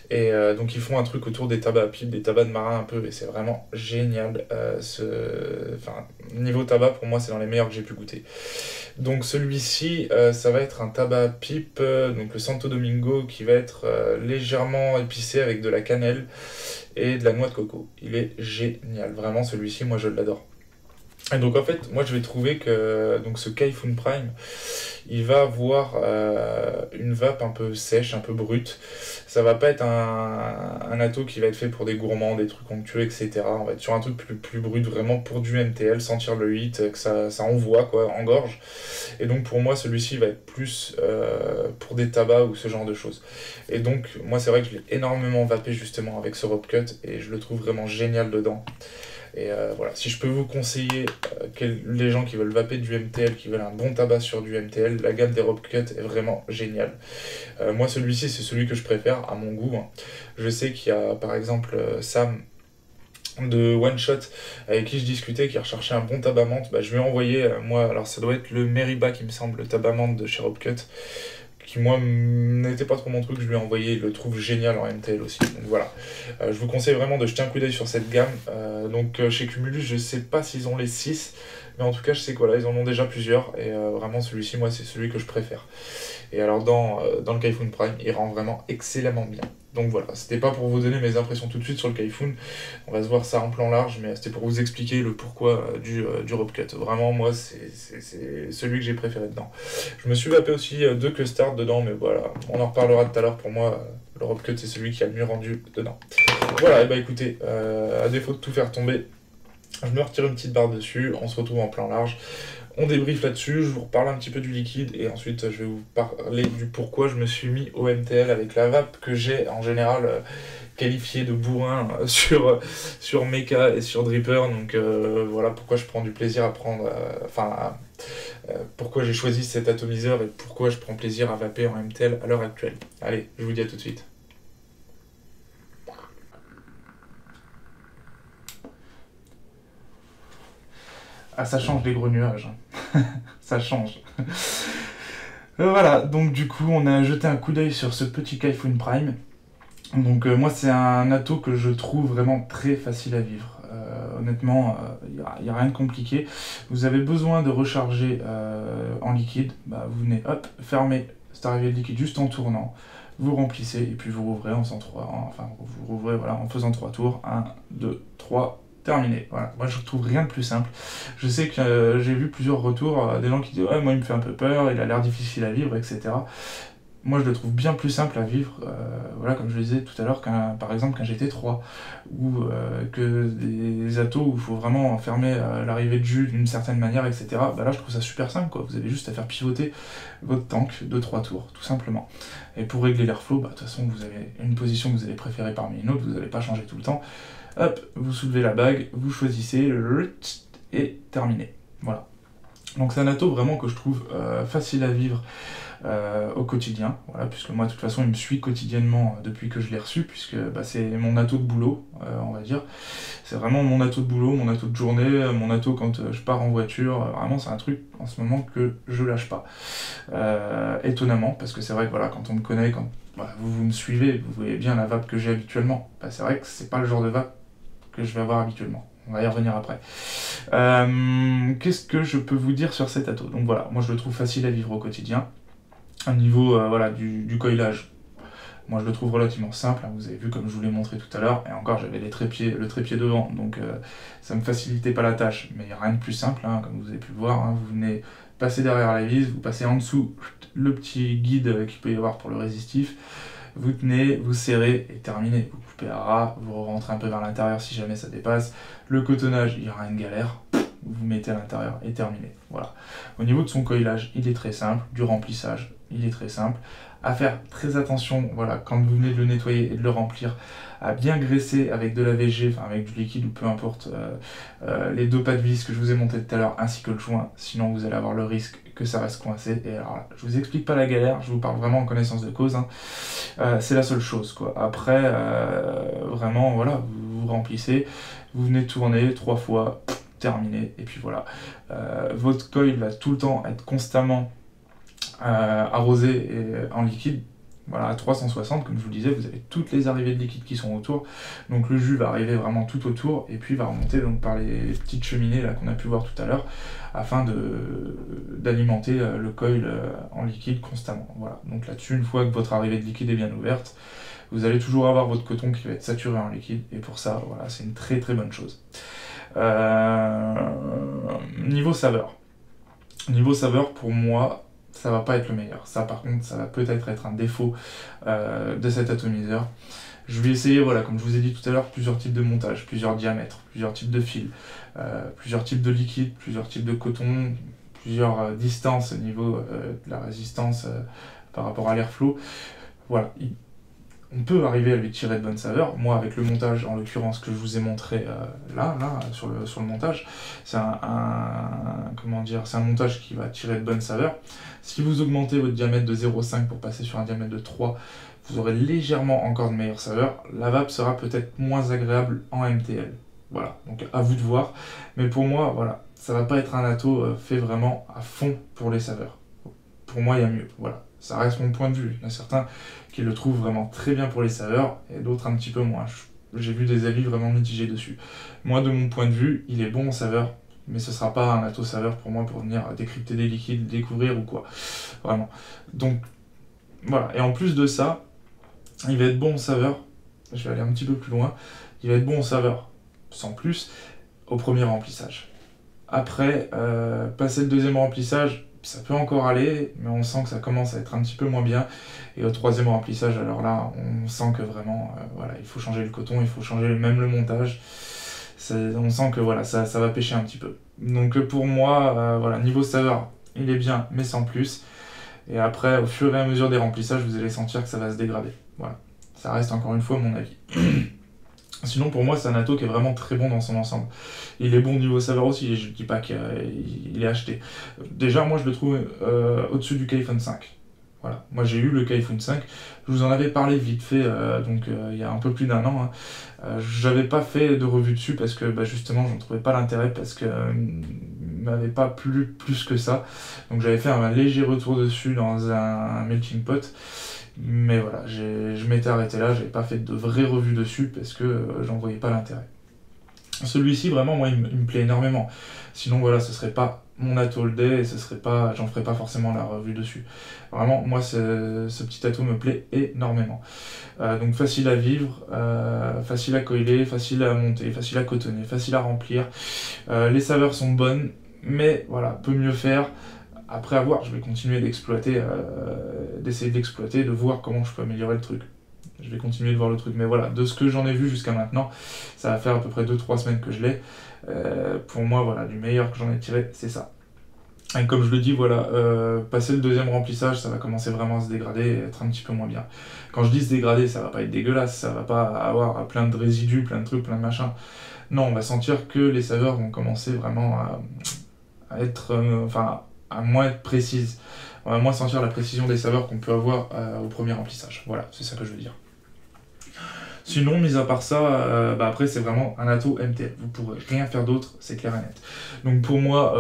et donc ils font un truc autour des tabacs à pipe, des tabacs de marin un peu et c'est vraiment génial. Niveau tabac pour moi c'est dans les meilleurs que j'ai pu goûter. Donc celui-ci, ça va être un tabac à pipe, donc le Santo Domingo, qui va être légèrement épicé avec de la cannelle et de la noix de coco. Il est génial, vraiment celui-ci, moi je l'adore. Et donc en fait, moi je vais trouver que donc ce Kaifun Prime, il va avoir une vape un peu sèche, un peu brute. Ça va pas être un atto qui va être fait pour des gourmands, des trucs onctueux, etc. On va être sur un truc plus brut, vraiment pour du MTL, sentir le hit, que ça envoie quoi, en gorge. Et donc pour moi, celui-ci va être plus pour des tabacs ou ce genre de choses. Et donc moi c'est vrai que je l'ai énormément vapé justement avec ce Rob Cut et je le trouve vraiment génial dedans. Et voilà, si je peux vous conseiller les gens qui veulent vaper du MTL, qui veulent un bon tabac sur du MTL, la gamme des Rob Cut est vraiment géniale. Moi, celui-ci, c'est celui que je préfère à mon goût. Hein. Je sais qu'il y a par exemple Sam de One Shot avec qui je discutais, qui recherchait un bon tabac menthe. Je lui ai envoyé, moi, alors ça doit être le Meribah qui me semble, le tabac menthe de chez Rob Cut, qui moi n'était pas trop mon truc, je lui ai envoyé, il le trouve génial en MTL aussi. Donc voilà, je vous conseille vraiment de jeter un coup d'œil sur cette gamme. Donc chez Cumulus, je sais pas s'ils ont les 6, mais en tout cas je sais que voilà, ils en ont déjà plusieurs, et vraiment celui-ci, moi c'est celui que je préfère. Et alors dans le Kaifun Prime, il rend vraiment excellemment bien. Donc voilà, c'était pas pour vous donner mes impressions tout de suite sur le Kaifun, on va se voir ça en plan large, mais c'était pour vous expliquer le pourquoi du rope cut. Vraiment, moi, c'est celui que j'ai préféré dedans. Je me suis vapé aussi deux custards dedans, mais voilà, on en reparlera tout à l'heure. Pour moi, le rope cut, c'est celui qui a le mieux rendu dedans. Voilà, et bah écoutez, à défaut de tout faire tomber, je me retire une petite barre dessus, on se retrouve en plan large. On débriefe là-dessus, je vous reparle un petit peu du liquide et ensuite je vais vous parler du pourquoi je me suis mis au MTL avec la vape que j'ai en général qualifié de bourrin sur Mecha et sur Dripper. Donc voilà pourquoi je prends du plaisir à prendre, pourquoi j'ai choisi cet atomiseur et pourquoi je prends plaisir à vaper en MTL à l'heure actuelle. Allez, je vous dis à tout de suite. Ah, ça change les gros nuages. Ça change. Voilà, donc du coup, on a jeté un coup d'œil sur ce petit Kaifun Prime. Donc moi, c'est un atto que je trouve vraiment très facile à vivre. Honnêtement, il n'y a rien de compliqué. Vous avez besoin de recharger en liquide. Bah, vous venez, hop, fermer cette arrivée de liquide juste en tournant. Vous remplissez et puis vous rouvrez en faisant vous rouvrez voilà, en faisant 3 tours. 1, 2, 3... terminé. Voilà. Moi, je trouve rien de plus simple. Je sais que j'ai vu plusieurs retours, des gens qui disent ouais, moi, il me fait un peu peur, il a l'air difficile à vivre, etc. Moi, je le trouve bien plus simple à vivre, voilà, comme je le disais tout à l'heure, par exemple qu'un GT3, ou que des attos où il faut vraiment fermer l'arrivée de jus d'une certaine manière, etc. Bah là, je trouve ça super simple, quoi. Vous avez juste à faire pivoter votre tank de 3 tours, tout simplement. Et pour régler l'airflow, bah, de toute façon, vous avez une position que vous allez préférer parmi une autre, vous n'allez pas changer tout le temps. Hop, vous soulevez la bague, vous choisissez, et terminé. Voilà. Donc c'est un atto vraiment que je trouve facile à vivre au quotidien, voilà, puisque moi de toute façon il me suit quotidiennement depuis que je l'ai reçu, puisque bah, c'est mon atto de boulot, on va dire. C'est vraiment mon atto de boulot, mon atto de journée, mon atto quand je pars en voiture. Vraiment c'est un truc en ce moment que je lâche pas. Étonnamment, parce que c'est vrai que voilà, quand on me connaît, quand voilà, vous me suivez, vous voyez bien la vape que j'ai habituellement. Bah, c'est vrai que c'est pas le genre de vape que je vais avoir habituellement. On va y revenir après. Qu'est-ce que je peux vous dire sur cet atto? Donc voilà, moi je le trouve facile à vivre au quotidien. Au niveau voilà, du coilage, moi je le trouve relativement simple, hein, vous avez vu comme je vous l'ai montré tout à l'heure, et encore j'avais le trépied devant, donc ça ne me facilitait pas la tâche, mais il n'y a rien de plus simple, hein, comme vous avez pu le voir, hein, vous venez passer derrière la vis, vous passez en dessous le petit guide qu'il peut y avoir pour le résistif, vous tenez, vous serrez et terminé. Vous coupez à ras, vous rentrez un peu vers l'intérieur si jamais ça dépasse. Le cotonnage, il n'y aura une galère. Vous mettez à l'intérieur et terminé. Voilà. Au niveau de son coilage, il est très simple. Du remplissage, il est très simple. À faire très attention, voilà, quand vous venez de le nettoyer et de le remplir, à bien graisser avec de la VG, enfin avec du liquide ou peu importe, les deux pas de vis que je vous ai montré tout à l'heure, ainsi que le joint, sinon vous allez avoir le risque que ça reste coincé. Et alors là, je vous explique pas la galère, je vous parle vraiment en connaissance de cause, hein. C'est la seule chose, quoi. Après, vraiment, voilà, vous remplissez, vous venez tourner 3 fois, terminé, et puis voilà. Votre coil va tout le temps être constamment arrosé et en liquide. Voilà, à 360, comme je vous le disais, vous avez toutes les arrivées de liquide qui sont autour. Donc le jus va arriver vraiment tout autour et puis va remonter donc par les petites cheminées là qu'on a pu voir tout à l'heure afin d'alimenter le coil en liquide constamment. Voilà. Donc là-dessus, une fois que votre arrivée de liquide est bien ouverte, vous allez toujours avoir votre coton qui va être saturé en liquide et pour ça, voilà, c'est une très très bonne chose. Niveau saveur. Niveau saveur, pour moi, ça va pas être le meilleur. Ça, par contre, ça va peut-être être un défaut de cet atomiseur. Je vais essayer, voilà, comme je vous ai dit tout à l'heure, plusieurs types de montage, plusieurs diamètres, plusieurs types de fils, plusieurs types de liquide, plusieurs types de coton, plusieurs distances au niveau de la résistance par rapport à l'airflow. Voilà, on peut arriver à lui tirer de bonnes saveurs. Moi, avec le montage, en l'occurrence, que je vous ai montré là, sur le montage, c'est c'est un montage qui va tirer de bonnes saveurs. Si vous augmentez votre diamètre de 0,5 pour passer sur un diamètre de 3, vous aurez légèrement encore de meilleures saveurs. La vape sera peut-être moins agréable en MTL. Voilà, donc à vous de voir. Mais pour moi, voilà, ça va pas être un atto fait vraiment à fond pour les saveurs. pour moi, il y a mieux. Voilà, ça reste mon point de vue. Il y en a certains qui le trouvent vraiment très bien pour les saveurs, et d'autres un petit peu moins. J'ai vu des avis vraiment mitigés dessus. Moi, de mon point de vue, il est bon en saveur, mais ce sera pas un ato saveur pour moi pour venir décrypter des liquides, découvrir ou quoi. Vraiment. Donc, voilà. Et en plus de ça, il va être bon en saveur. Je vais aller un petit peu plus loin. Il va être bon en saveur, sans plus, au premier remplissage. Après, passer le deuxième remplissage, ça peut encore aller, mais on sent que ça commence à être un petit peu moins bien. Et au troisième remplissage, alors là, on sent que vraiment, voilà, il faut changer le coton, il faut changer même le montage. On sent que voilà, ça va pêcher un petit peu. Donc pour moi, voilà, niveau saveur, il est bien, mais sans plus. Et après, au fur et à mesure des remplissages, vous allez sentir que ça va se dégrader. Voilà, ça reste encore une fois mon avis. Sinon, pour moi, c'est un ato qui est vraiment très bon dans son ensemble. Il est bon niveau saveur aussi, et je ne dis pas qu'il est acheté. Déjà, moi, je le trouve au-dessus du Kaifun 5. Voilà. Moi, j'ai eu le Kaifun 5. Je vous en avais parlé vite fait, il y a un peu plus d'un an. Hein. J'avais pas fait de revue dessus parce que justement, je ne trouvais pas l'intérêt parce que il m'avait pas plu plus que ça. Donc, j'avais fait un léger retour dessus dans un melting pot. Mais voilà, je m'étais arrêté là, j'avais pas fait de vraie revue dessus parce que j'en voyais pas l'intérêt. Celui-ci, vraiment, moi, il me plaît énormément. Sinon, voilà, ce serait pas mon ato all day et j'en ferais pas forcément la revue dessus. Vraiment, moi, ce petit ato me plaît énormément. Donc, facile à vivre, facile à coiler, facile à monter, facile à cotonner, facile à remplir. Les saveurs sont bonnes, mais voilà, peut mieux faire. Après avoir, je vais continuer d'exploiter, d'essayer d'exploiter, de voir comment je peux améliorer le truc. Je vais continuer de voir le truc, mais voilà, de ce que j'en ai vu jusqu'à maintenant, ça va faire à peu près 2-3 semaines que je l'ai. Pour moi, voilà, du meilleur que j'en ai tiré, c'est ça. Et comme je le dis, voilà, passer le deuxième remplissage, ça va commencer vraiment à se dégrader et être un petit peu moins bien. Quand je dis se dégrader, ça va pas être dégueulasse, ça va pas avoir plein de résidus, plein de trucs, plein de machins. Non, on va sentir que les saveurs vont commencer vraiment à être, à moins être précises. On va moins sentir la précision des saveurs qu'on peut avoir au premier remplissage. Voilà, c'est ça que je veux dire. Sinon, mis à part ça, après c'est vraiment un ato MTL. Vous pourrez rien faire d'autre, c'est clair et net. Donc pour moi,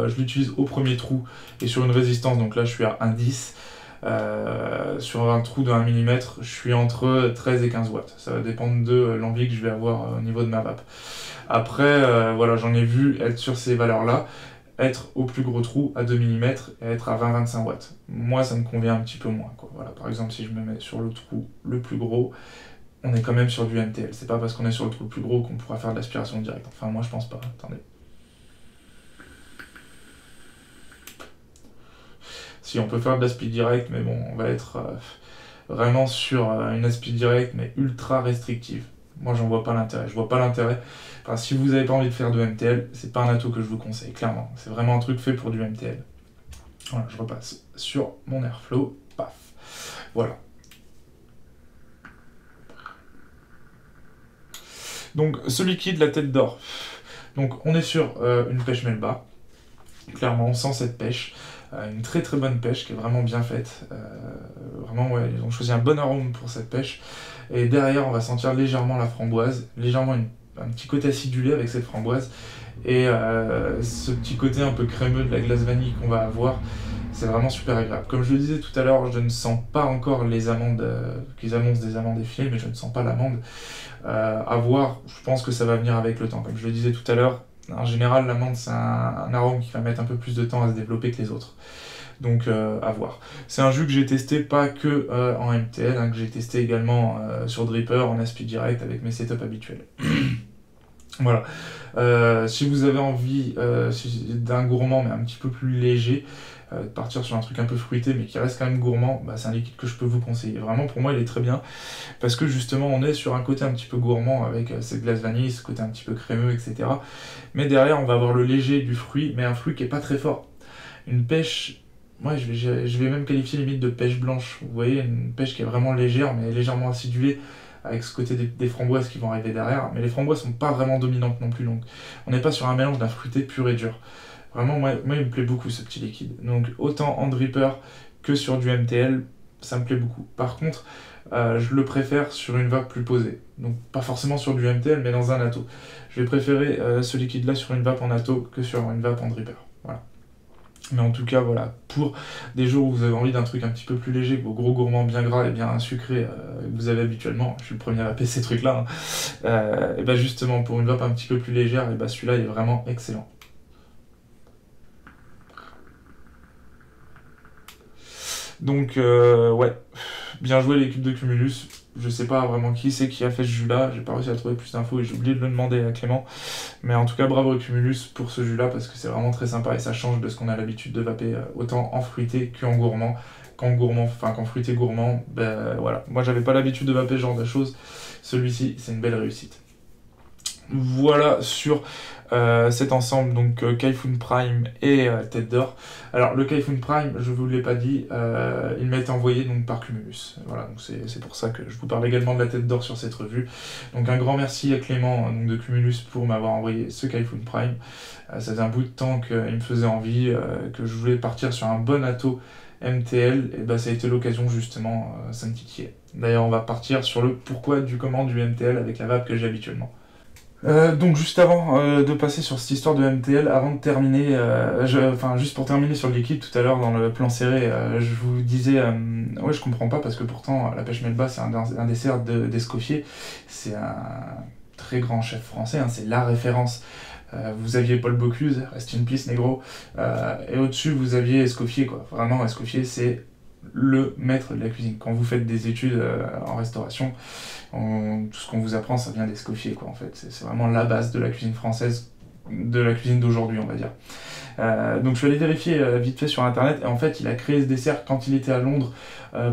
je l'utilise au premier trou et sur une résistance, donc là je suis à 1,10. Sur un trou de 1 mm, je suis entre 13 et 15 watts. Ça va dépendre de l'envie que je vais avoir au niveau de ma vape. Après, voilà, j'en ai vu être sur ces valeurs-là, être au plus gros trou à 2 mm et être à 20-25 watts. Moi, ça me convient un petit peu moins, quoi. Voilà, par exemple, si je me mets sur le trou le plus gros, on est quand même sur du MTL. C'est pas parce qu'on est sur le trou le plus gros qu'on pourra faire de l'aspiration directe. Enfin, moi, je pense pas. Attendez. Si, on peut faire de l'aspi direct, mais bon, on va être vraiment sur une aspi directe, mais ultra restrictive. Moi, j'en vois pas l'intérêt. Je vois pas l'intérêt. Enfin, si vous avez pas envie de faire de MTL, c'est pas un ato que je vous conseille, clairement. C'est vraiment un truc fait pour du MTL. Voilà, je repasse sur mon Airflow. Paf. Voilà. Donc, ce liquide, la tête d'or. Donc, on est sur une pêche Melba. Clairement, on sent cette pêche. Une très très bonne pêche qui est vraiment bien faite. Vraiment, ouais, ils ont choisi un bon arôme pour cette pêche. Et derrière, on va sentir légèrement la framboise, légèrement un petit côté acidulé avec cette framboise. Et ce petit côté un peu crémeux de la glace vanille qu'on va avoir, c'est vraiment super agréable. Comme je le disais tout à l'heure, je ne sens pas encore les amandes, qu'ils annoncent des amandes effilées, mais je ne sens pas l'amande. À voir, je pense que ça va venir avec le temps. Comme je le disais tout à l'heure, en général, l'amande, c'est un arôme qui va mettre un peu plus de temps à se développer que les autres. Donc, à voir. C'est un jus que j'ai testé pas que en MTL, hein, que j'ai testé également sur Dripper, en aspi direct, avec mes setups habituels. Voilà. Si vous avez envie d'un gourmand, mais un petit peu plus léger, de partir sur un truc un peu fruité, mais qui reste quand même gourmand, c'est un liquide que je peux vous conseiller. Vraiment, pour moi, il est très bien, parce que justement, on est sur un côté un petit peu gourmand, avec cette glace vanille, ce côté un petit peu crémeux, etc. Mais derrière, on va avoir le léger du fruit, mais un fruit qui est pas très fort. Une pêche, moi, je vais même qualifier limite de pêche blanche. Vous voyez, une pêche qui est vraiment légère, mais légèrement acidulée, avec ce côté des framboises qui vont arriver derrière. Mais les framboises sont pas vraiment dominantes non plus, donc on n'est pas sur un mélange d'un fruité pur et dur. Vraiment, moi, il me plaît beaucoup ce petit liquide. Donc autant en dripper que sur du MTL, ça me plaît beaucoup. Par contre, je le préfère sur une vape plus posée. Donc pas forcément sur du MTL, mais dans un ato. Je vais préférer ce liquide-là sur une vape en ato que sur une vape en dripper. Voilà. Mais en tout cas, voilà, pour des jours où vous avez envie d'un truc un petit peu plus léger que vos gros gourmands bien gras et bien sucrés que vous avez habituellement, je suis le premier à payer ces trucs-là, hein, et bah justement, pour une vape un petit peu plus légère, et bah celui-là est vraiment excellent. Donc, ouais, bien joué l'équipe de Cumulus. Je sais pas vraiment qui c'est qui a fait ce jus-là, j'ai pas réussi à trouver plus d'infos et j'ai oublié de le demander à Clément. Mais en tout cas, bravo Cumulus pour ce jus-là parce que c'est vraiment très sympa et ça change de ce qu'on a l'habitude de vaper autant en fruité qu'en gourmand. Qu'en fruité gourmand, ben voilà. Moi j'avais pas l'habitude de vaper ce genre de choses. Celui-ci, c'est une belle réussite. Voilà sur cet ensemble, donc Kaifun Prime et Tête d'Or. Alors le Kaifun Prime, je vous l'ai pas dit, il m'a été envoyé donc, par Cumulus. Voilà, donc c'est pour ça que je vous parle également de la Tête d'Or sur cette revue. Donc un grand merci à Clément donc, de Cumulus pour m'avoir envoyé ce Kaifun Prime. Ça faisait un bout de temps qu'il me faisait envie, que je voulais partir sur un bon atto MTL, et bah ça a été l'occasion justement, ça me titillait. D'ailleurs on va partir sur le pourquoi du comment du MTL avec la vape que j'ai habituellement. Donc juste avant de passer sur cette histoire de MTL, avant de terminer, juste pour terminer sur le liquide tout à l'heure dans le plan serré, je vous disais, ouais je comprends pas parce que pourtant la pêche melba c'est un dessert d'Escoffier, c'est un très grand chef français, hein, c'est la référence. Vous aviez Paul Bocuse, rest in peace négro, et au-dessus vous aviez Escoffier quoi. Vraiment Escoffier c'est le maître de la cuisine. Quand vous faites des études en restauration, tout ce qu'on vous apprend, ça vient d'Escoffier, quoi, en fait. C'est vraiment la base de la cuisine française, de la cuisine d'aujourd'hui, on va dire. Donc je suis allé vérifier vite fait sur internet, et en fait, il a créé ce dessert quand il était à Londres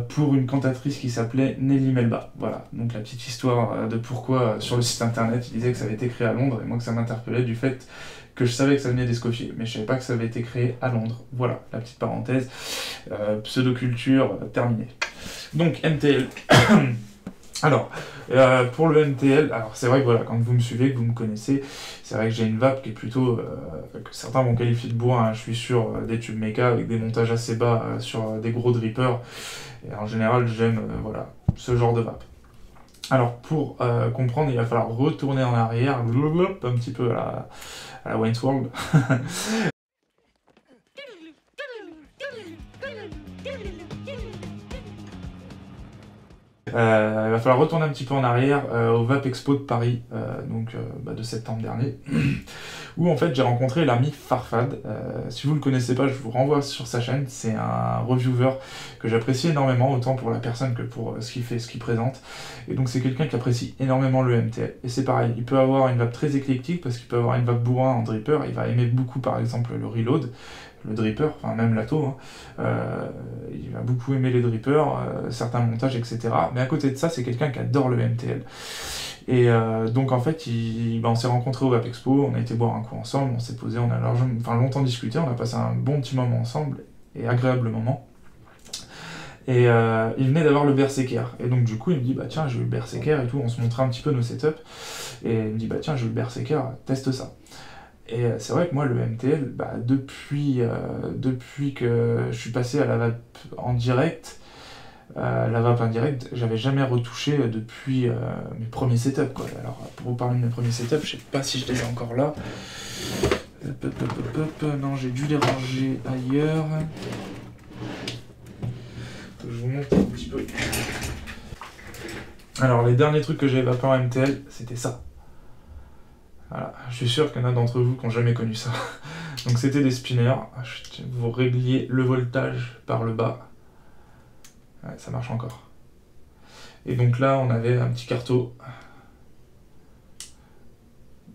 pour une cantatrice qui s'appelait Nelly Melba. Voilà, donc la petite histoire de pourquoi sur le site internet, il disait que ça avait été créé à Londres, et moi que ça m'interpellait du fait que je savais que ça venait d'Escoffier, mais je savais pas que ça avait été créé à Londres. Voilà, la petite parenthèse. Pseudoculture terminée. Donc, MTL. Alors, pour le MTL, alors c'est vrai que voilà, quand vous me suivez, que vous me connaissez, c'est vrai que j'ai une vape qui est plutôt, que certains vont qualifier de bourrin, hein, je suis sur des tubes méca avec des montages assez bas sur des gros drippers, et en général j'aime voilà, ce genre de vape. Alors pour comprendre, il va falloir retourner en arrière, un petit peu à la Wayne's World. Il va falloir retourner un petit peu en arrière au Vape Expo de Paris, de septembre dernier, où en fait j'ai rencontré l'ami Farfad. Si vous le connaissez pas, je vous renvoie sur sa chaîne. C'est un reviewer que j'apprécie énormément, autant pour la personne que pour ce qu'il fait, ce qu'il présente. Et donc c'est quelqu'un qui apprécie énormément le MTL. Et c'est pareil, il peut avoir une vape très éclectique parce qu'il peut avoir une vape bourrin en dripper. Il va aimer beaucoup par exemple le reload, le dripper, enfin même l'atto, hein. Il va beaucoup aimer les drippers, certains montages, etc. Mais à côté de ça, c'est quelqu'un qui adore le MTL. Et donc en fait, on s'est rencontrés au Vape Expo, on a été boire un coup ensemble, on s'est posé, on a longtemps discuté, on a passé un bon petit moment ensemble, et agréable moment. Et il venait d'avoir le Berserker. Et donc du coup, il me dit, bah tiens, j'ai eu le Berserker et tout, on se montrait un petit peu nos setups. Et il me dit, bah tiens, j'ai eu le Berserker, teste ça. Et c'est vrai que moi, le MTL, depuis que je suis passé à la vape en direct, j'avais jamais retouché depuis mes premiers setups, quoi. Alors, pour vous parler de mes premiers setups, je sais pas si je les ai encore là. Non, j'ai dû les ranger ailleurs. Je vous montre un petit peu. Alors, les derniers trucs que j'ai vapé en MTL, c'était ça. Voilà, je suis sûr qu'il y en a d'entre vous qui n'ont jamais connu ça. Donc c'était des spinners, vous régliez le voltage par le bas. Ouais, ça marche encore. Et donc là, on avait un petit carto.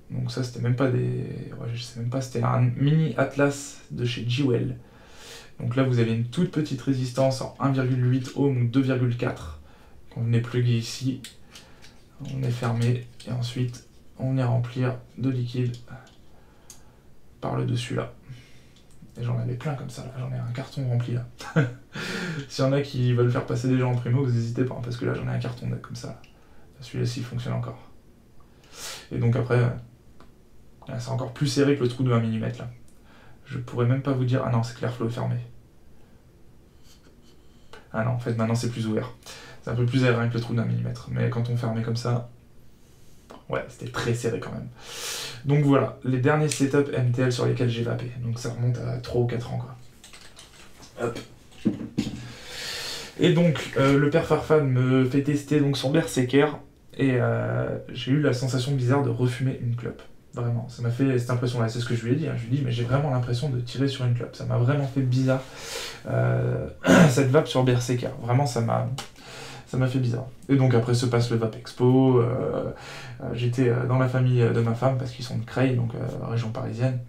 Donc ça, c'était même pas des... Ouais, je sais même pas, c'était un mini Atlas de chez Jewel. Donc là, vous avez une toute petite résistance en 1,8 ohm ou 2,4 qu'on venait plugger ici. On est fermé et ensuite on vient remplir de liquide par le dessus là. Et j'en avais plein comme ça, là. J'en ai un carton rempli là. S'il y en a qui veulent faire passer des gens en primo, vous n'hésitez pas, parce que là j'en ai un carton comme ça. Celui-là-ci fonctionne encore. Et donc après, là, c'est encore plus serré que le trou de 1 mm là. Je pourrais même pas vous dire, ah non, c'est Clairflow fermé. Ah non, en fait maintenant c'est plus ouvert. C'est un peu plus aérien que le trou d'1 mm, mais quand on fermait comme ça, Ouais, c'était très serré quand même. Donc voilà, les derniers setups MTL sur lesquels j'ai vapé. Donc ça remonte à 3 ou 4 ans, quoi. Hop. Et donc, le père Farfan me fait tester donc son Berserker, et j'ai eu la sensation bizarre de refumer une clope. Vraiment, ça m'a fait cette impression-là, c'est ce que je lui ai dit. Hein. Je lui ai dit, mais j'ai vraiment l'impression de tirer sur une clope. Ça m'a vraiment fait bizarre, cette vape sur Berserker. Vraiment, ça m'a fait bizarre. Et donc après se passe le Vape Expo, j'étais dans la famille de ma femme, parce qu'ils sont de Creil, donc région parisienne.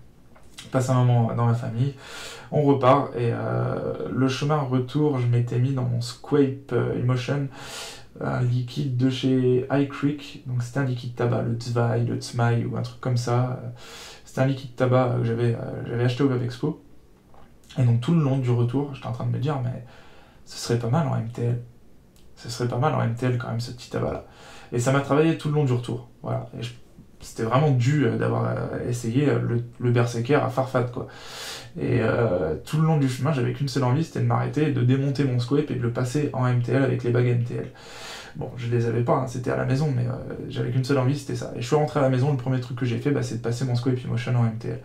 Je passe un moment dans la famille, on repart, et le chemin retour, je m'étais mis dans mon Squape Emotion, un liquide de chez High Creek, donc c'était un liquide tabac, le Zwei, le Tzmai, ou un truc comme ça. C'était un liquide tabac que j'avais acheté au Vape Expo. Et donc tout le long du retour, j'étais en train de me dire, mais ce serait pas mal en MTL. Ce serait pas mal en MTL quand même, ce petit tabac-là. Et ça m'a travaillé tout le long du retour. Voilà. Et c'était vraiment dû d'avoir essayé le Berserker à Farfad, quoi. Et tout le long du chemin, j'avais qu'une seule envie, c'était de m'arrêter, de démonter mon Squape et de le passer en MTL avec les bagues MTL. Bon, je les avais pas, hein, c'était à la maison, mais j'avais qu'une seule envie, c'était ça. Et je suis rentré à la maison, le premier truc que j'ai fait, c'est de passer mon Squape Emotion en MTL.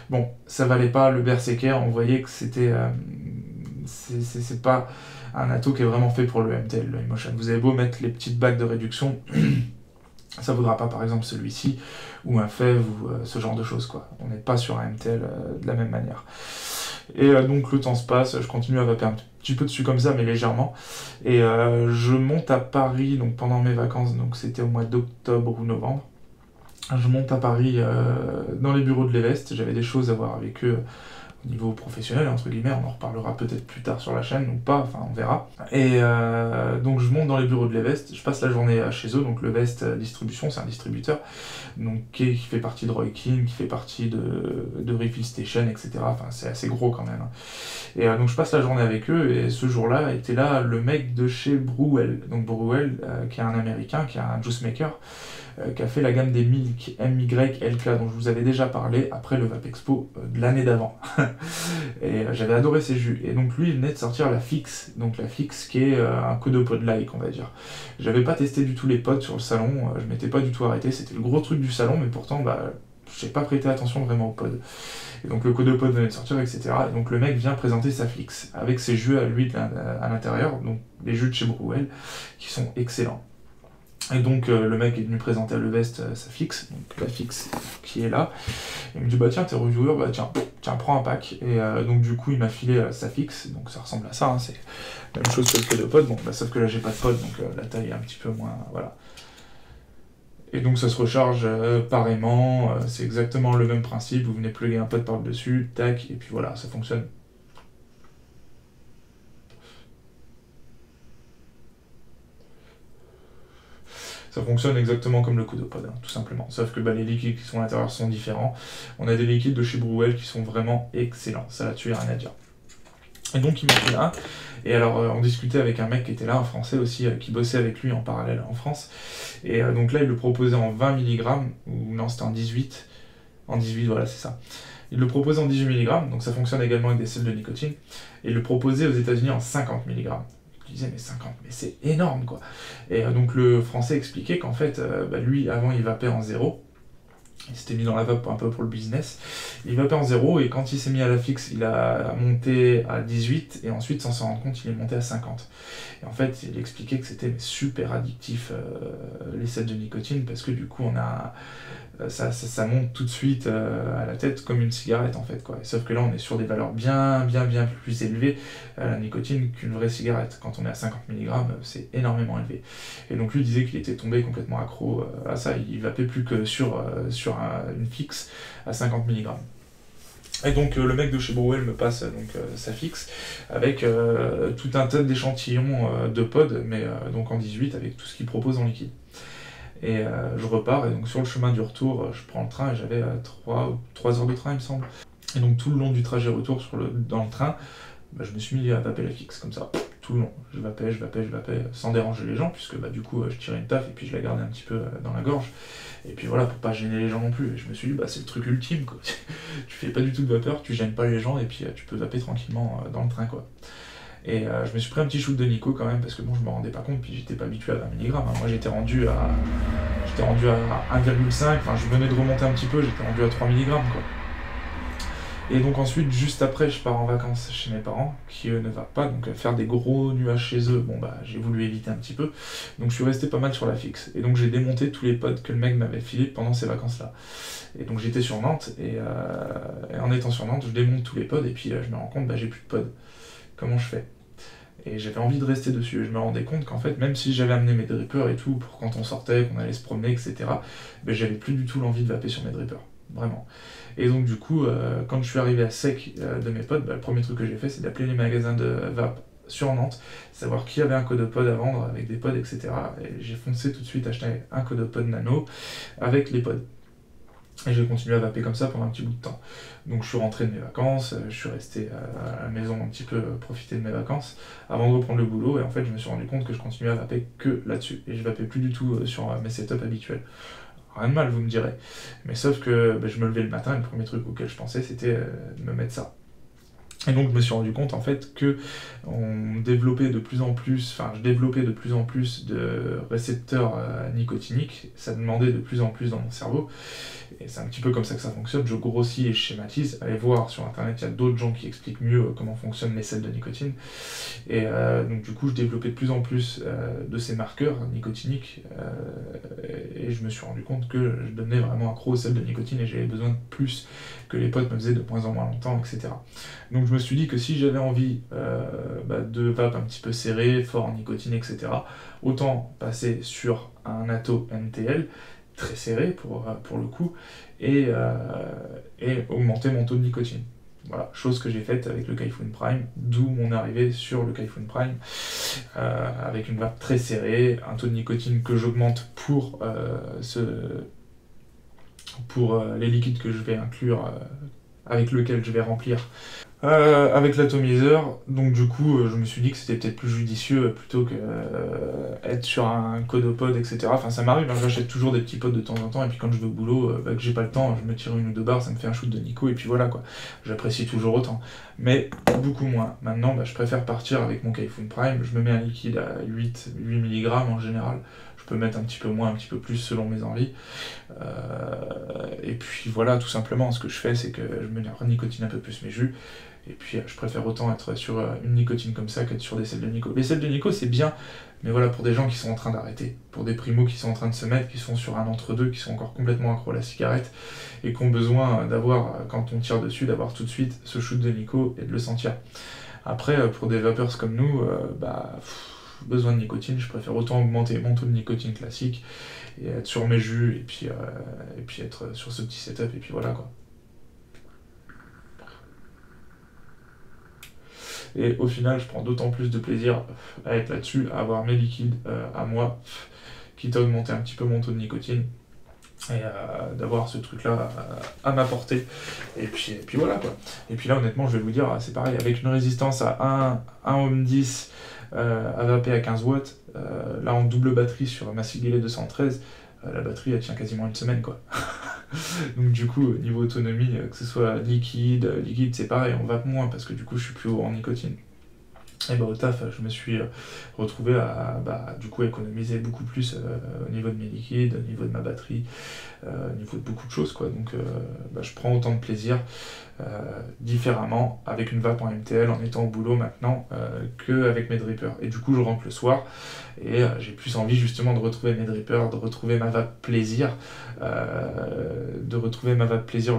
Bon, ça valait pas le Berserker, on voyait que c'était... c'est pas un atout qui est vraiment fait pour le MTL, le Emotion. Vous avez beau mettre les petites bagues de réduction, ça vaudra pas par exemple celui-ci, ou un Fev, ou ce genre de choses, quoi. On n'est pas sur un MTL de la même manière. Et donc le temps se passe, je continue à vaper un petit peu dessus comme ça, mais légèrement. Et je monte à Paris, donc pendant mes vacances, donc c'était au mois d'octobre ou novembre. Je monte à Paris dans les bureaux de l'Evest, j'avais des choses à voir avec eux au niveau professionnel, entre guillemets, on en reparlera peut-être plus tard sur la chaîne, ou pas, enfin on verra. Et donc je monte dans les bureaux de l'Evest, je passe la journée chez eux, donc l'Evest Distribution, c'est un distributeur, donc qui fait partie de Roykin, qui fait partie de Refill Station, etc. Enfin c'est assez gros quand même. Et donc je passe la journée avec eux, et ce jour-là était là le mec de chez Brewell, donc Brewell, qui est un américain, qui est un juice maker, qui a fait la gamme des Milk MYLK dont je vous avais déjà parlé après le Vape Expo de l'année d'avant. Et j'avais adoré ces jus. Et donc lui, il venait de sortir la Fix, donc la Fix qui est un codopod-like, on va dire. J'avais pas testé du tout les pods sur le salon, je m'étais pas du tout arrêté, c'était le gros truc du salon, mais pourtant, j'ai pas prêté attention vraiment aux pods. Et donc le codopod venait de sortir, etc. Et donc le mec vient présenter sa Fix, avec ses jus à lui à l'intérieur, donc les jus de chez Brewell, qui sont excellents. Et donc le mec est venu présenter à l'Evest sa Fix, donc la Fix qui est là. Il me dit tiens t'es reviewer, tiens prends un pack. Et donc du coup il m'a filé sa Fix, donc ça ressemble à ça, hein, c'est la même chose que le codopod, sauf que là j'ai pas de pod, donc la taille est un petit peu moins, voilà. Et donc ça se recharge pareillement, c'est exactement le même principe, vous venez plugger un pod par le dessus, tac, et puis voilà, ça fonctionne. Ça fonctionne exactement comme le codopod, hein, tout simplement. Sauf que les liquides qui sont à l'intérieur sont différents. On a des liquides de chez Brewell qui sont vraiment excellents. Ça là-dessus, il n'y a rien à dire. Et donc il m'a pris un. Et alors on discutait avec un mec qui était là, un Français aussi, qui bossait avec lui en parallèle en France. Et donc là, il le proposait en 20 mg, ou non, c'était en 18. En 18, voilà, c'est ça. Il le proposait en 18 mg, donc ça fonctionne également avec des sels de nicotine. Et il le proposait aux États-Unis en 50 mg. Je disais mais 50, mais c'est énorme quoi. Et donc le français expliquait qu'en fait, lui avant il vapait en 0, il s'était mis dans la vape un peu pour le business, il vapait en 0 et quand il s'est mis à la Fixe il a monté à 18 et ensuite sans s'en rendre compte il est monté à 50. Et en fait il expliquait que c'était super addictif les sels de nicotine parce que du coup on a... Ça monte tout de suite à la tête comme une cigarette en fait quoi. Sauf que là on est sur des valeurs bien plus élevées à la nicotine qu'une vraie cigarette. Quand on est à 50 mg c'est énormément élevé. Et donc lui disait qu'il était tombé complètement accro à ça, il vapait plus que sur une Fixe à 50 mg. Et donc le mec de chez Brewell me passe sa Fixe avec tout un tas d'échantillons de pod, mais donc en 18 avec tout ce qu'il propose en liquide. Et je repars, et donc sur le chemin du retour, je prends le train, et j'avais 3 heures de train, il me semble. Et donc tout le long du trajet retour dans le train, je me suis mis à vaper la Fixe, comme ça, tout le long. Je vapais, sans déranger les gens, puisque du coup je tirais une taf, et puis je la gardais un petit peu dans la gorge. Et puis voilà, pour pas gêner les gens non plus. Et je me suis dit, c'est le truc ultime, quoi. Tu fais pas du tout de vapeur, tu gênes pas les gens, et puis tu peux vaper tranquillement dans le train, quoi. Et je me suis pris un petit shoot de Nico quand même, parce que bon, je me rendais pas compte, puis j'étais pas habitué à 20 mg. Hein. Moi j'étais rendu à j'étais rendu à 1,5, enfin je venais de remonter un petit peu, j'étais rendu à 3 mg quoi. Et donc ensuite, juste après, je pars en vacances chez mes parents, qui eux ne va pas, donc faire des gros nuages chez eux, bon bah j'ai voulu éviter un petit peu, donc je suis resté pas mal sur la fixe. Et donc j'ai démonté tous les pods que le mec m'avait filés pendant ces vacances-là. Et donc j'étais sur Nantes, et en étant sur Nantes, je démonte tous les pods, et puis je me rends compte, bah j'ai plus de pods. Comment je fais? Et j'avais envie de rester dessus, et je me rendais compte qu'en fait, même si j'avais amené mes drippers et tout, pour quand on sortait, qu'on allait se promener, etc., bah, j'avais plus du tout l'envie de vaper sur mes drippers. Vraiment. Et donc du coup, quand je suis arrivé à sec de mes pods, bah, le premier truc que j'ai fait, c'est d'appeler les magasins de vape sur Nantes, savoir qui avait un codepod à vendre avec des pods, etc. Et j'ai foncé tout de suite acheter un codepod nano avec les pods. Et j'ai continué à vaper comme ça pendant un petit bout de temps. Donc je suis rentré de mes vacances, je suis resté à la maison un petit peu profiter de mes vacances avant de reprendre le boulot, et en fait je me suis rendu compte que je continuais à vaper que là-dessus. Et je vapais plus du tout sur mes setups habituels. Rien de mal, vous me direz. Mais sauf que je me levais le matin et le premier truc auquel je pensais, c'était de me mettre ça. Et donc je me suis rendu compte en fait que je développais de plus en plus de récepteurs nicotiniques, ça demandait de plus en plus dans mon cerveau, et c'est un petit peu comme ça que ça fonctionne, je grossis et je schématise, allez voir sur internet, il y a d'autres gens qui expliquent mieux comment fonctionnent les selles de nicotine, et donc du coup je développais de plus en plus de ces marqueurs nicotiniques, et je me suis rendu compte que je devenais vraiment accro aux selles de nicotine et j'avais besoin de plus, que les potes me faisaient de moins en moins longtemps, etc. Donc je me suis dit que si j'avais envie de vape un petit peu serré, fort en nicotine, etc., autant passer sur un Atto MTL, très serré pour le coup, et augmenter mon taux de nicotine. Voilà, chose que j'ai faite avec le Kaifun Prime, d'où mon arrivée sur le Kaifun Prime, avec une vape très serrée, un taux de nicotine que j'augmente pour les liquides que je vais inclure, avec lequel je vais remplir avec l'atomiseur. Donc du coup je me suis dit que c'était peut-être plus judicieux plutôt que être sur un codopod, etc. Enfin ça m'arrive, hein, j'achète toujours des petits pods de temps en temps, et puis quand je vais au boulot, que j'ai pas le temps, je me tire une ou deux barres, ça me fait un shoot de nico, et puis voilà quoi. J'apprécie toujours autant. Mais beaucoup moins. Maintenant je préfère partir avec mon Kaifun Prime, je me mets un liquide à 8 mg en général. Je peux mettre un petit peu moins, un petit peu plus selon mes envies. Et puis voilà, tout simplement, ce que je fais, c'est que je me nicotine un peu plus mes jus. Et puis je préfère autant être sur une nicotine comme ça qu'être sur des selles de nico. Les selles de nico c'est bien, mais voilà, pour des gens qui sont en train d'arrêter, pour des primos qui sont en train de se mettre, qui sont sur un entre-deux, qui sont encore complètement accros à la cigarette, et qui ont besoin d'avoir, quand on tire dessus, d'avoir tout de suite ce shoot de nico et de le sentir. Après, pour des vapeurs comme nous, besoin de nicotine, je préfère autant augmenter mon taux de nicotine classique, et être sur mes jus, et puis être sur ce petit setup, et puis voilà quoi. Et au final, je prends d'autant plus de plaisir à être là-dessus, à avoir mes liquides à moi, quitte à augmenter un petit peu mon taux de nicotine, et d'avoir ce truc-là à ma portée. Et puis voilà quoi. Et puis là, honnêtement, je vais vous dire, c'est pareil, avec une résistance à 1 ohm 10 à vaper à 15 watts, là en double batterie sur ma Sigillet 213, la batterie elle tient quasiment une semaine quoi. Donc du coup, niveau autonomie, que ce soit liquide c'est pareil, on vape moins parce que du coup je suis plus haut en nicotine. Et au taf, je me suis retrouvé à du coup économiser beaucoup plus au niveau de mes liquides, au niveau de ma batterie, au niveau de beaucoup de choses quoi. Donc je prends autant de plaisir différemment avec une vape en MTL en étant au boulot maintenant qu'avec mes drippers. Et du coup je rentre le soir et j'ai plus envie justement de retrouver mes drippers, de retrouver ma vape plaisir,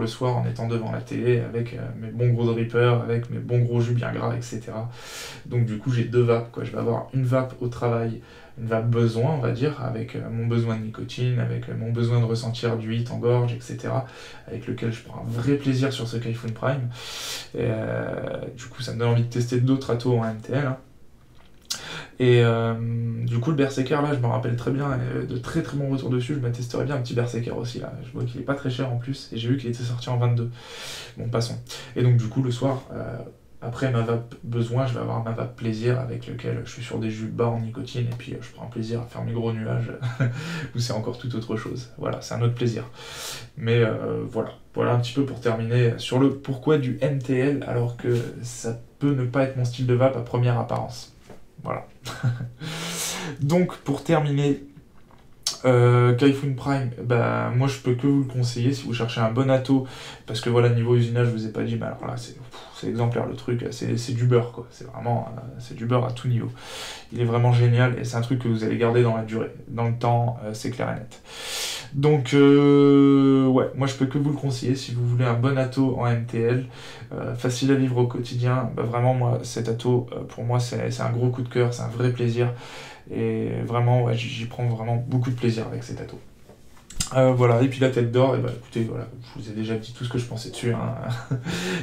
le soir en étant devant la télé avec mes bons gros drippers, avec mes bons gros jus bien gras, etc. Donc du coup j'ai deux vapes quoi. Je vais avoir une vape au travail, une vape besoin on va dire, avec mon besoin de nicotine, avec mon besoin de ressentir du hit en gorge, etc. Avec lequel je prends un vrai plaisir sur ce Kaifun Prime. Et du coup ça me donne envie de tester d'autres Atto en MTL. Hein. Et du coup le Berserker là je me rappelle très bien, de très très bons retours dessus, je me testerais bien un petit Berserker aussi là, je vois qu'il est pas très cher en plus, et j'ai vu qu'il était sorti en 22. Bon passons. Et donc du coup le soir, après ma vape besoin, je vais avoir ma vape plaisir avec lequel je suis sur des jus bas en nicotine, et puis je prends plaisir à faire mes gros nuages, où c'est encore tout autre chose. Voilà, c'est un autre plaisir. Mais voilà un petit peu pour terminer sur le pourquoi du MTL, alors que ça peut ne pas être mon style de vape à première apparence. Voilà. Donc pour terminer, Kaifun Prime, bah moi je peux que vous le conseiller si vous cherchez un bon atto, parce que voilà, niveau usinage, je vous ai pas dit, mais alors là c'est exemplaire le truc, c'est du beurre quoi, c'est vraiment c'est du beurre à tout niveau. Il est vraiment génial et c'est un truc que vous allez garder dans la durée, dans le temps, c'est clair et net. Donc ouais, moi je peux que vous le conseiller si vous voulez un bon atto en MTL, facile à vivre au quotidien. Bah vraiment moi cet atto pour moi c'est un gros coup de cœur, c'est un vrai plaisir et vraiment ouais, j'y prends vraiment beaucoup de plaisir avec cet atto. Voilà, et puis la tête d'or, et bah écoutez, voilà, je vous ai déjà dit tout ce que je pensais dessus, hein.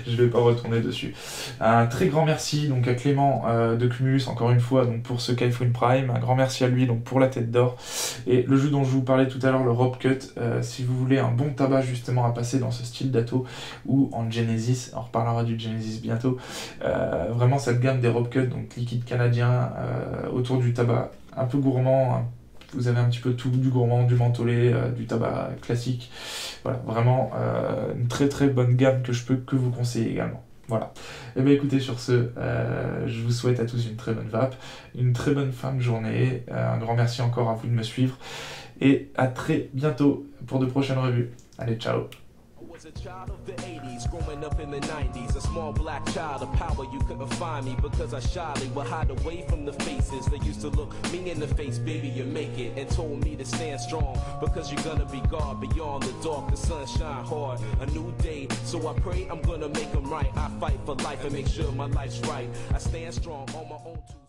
Je vais pas retourner dessus. Un très grand merci donc à Clément de Cumulus, encore une fois, donc pour ce Kaifun Prime, un grand merci à lui donc pour la tête d'or, et le jeu dont je vous parlais tout à l'heure, le Rope Cut, si vous voulez un bon tabac justement à passer dans ce style d'atto, ou en Genesis, on reparlera du Genesis bientôt, vraiment cette gamme des Rope Cut, donc liquide canadien, autour du tabac un peu gourmand, vous avez un petit peu tout, du gourmand, du mentholé, du tabac classique. Voilà, vraiment une très très bonne gamme que je peux que vous conseiller également. Voilà. Et bien écoutez, sur ce, je vous souhaite à tous une très bonne vape, une très bonne fin de journée. Un grand merci encore à vous de me suivre. Et à très bientôt pour de prochaines revues. Allez, ciao! A child of the 80s, growing up in the 90s, a small black child of power. You couldn't find me because I shyly would hide away from the faces that used to look me in the face. Baby, you make it, and told me to stand strong because you're gonna be God beyond the dark. The sun shine hard, a new day, so I pray I'm gonna make them right. I fight for life and make sure my life's right. I stand strong on my own two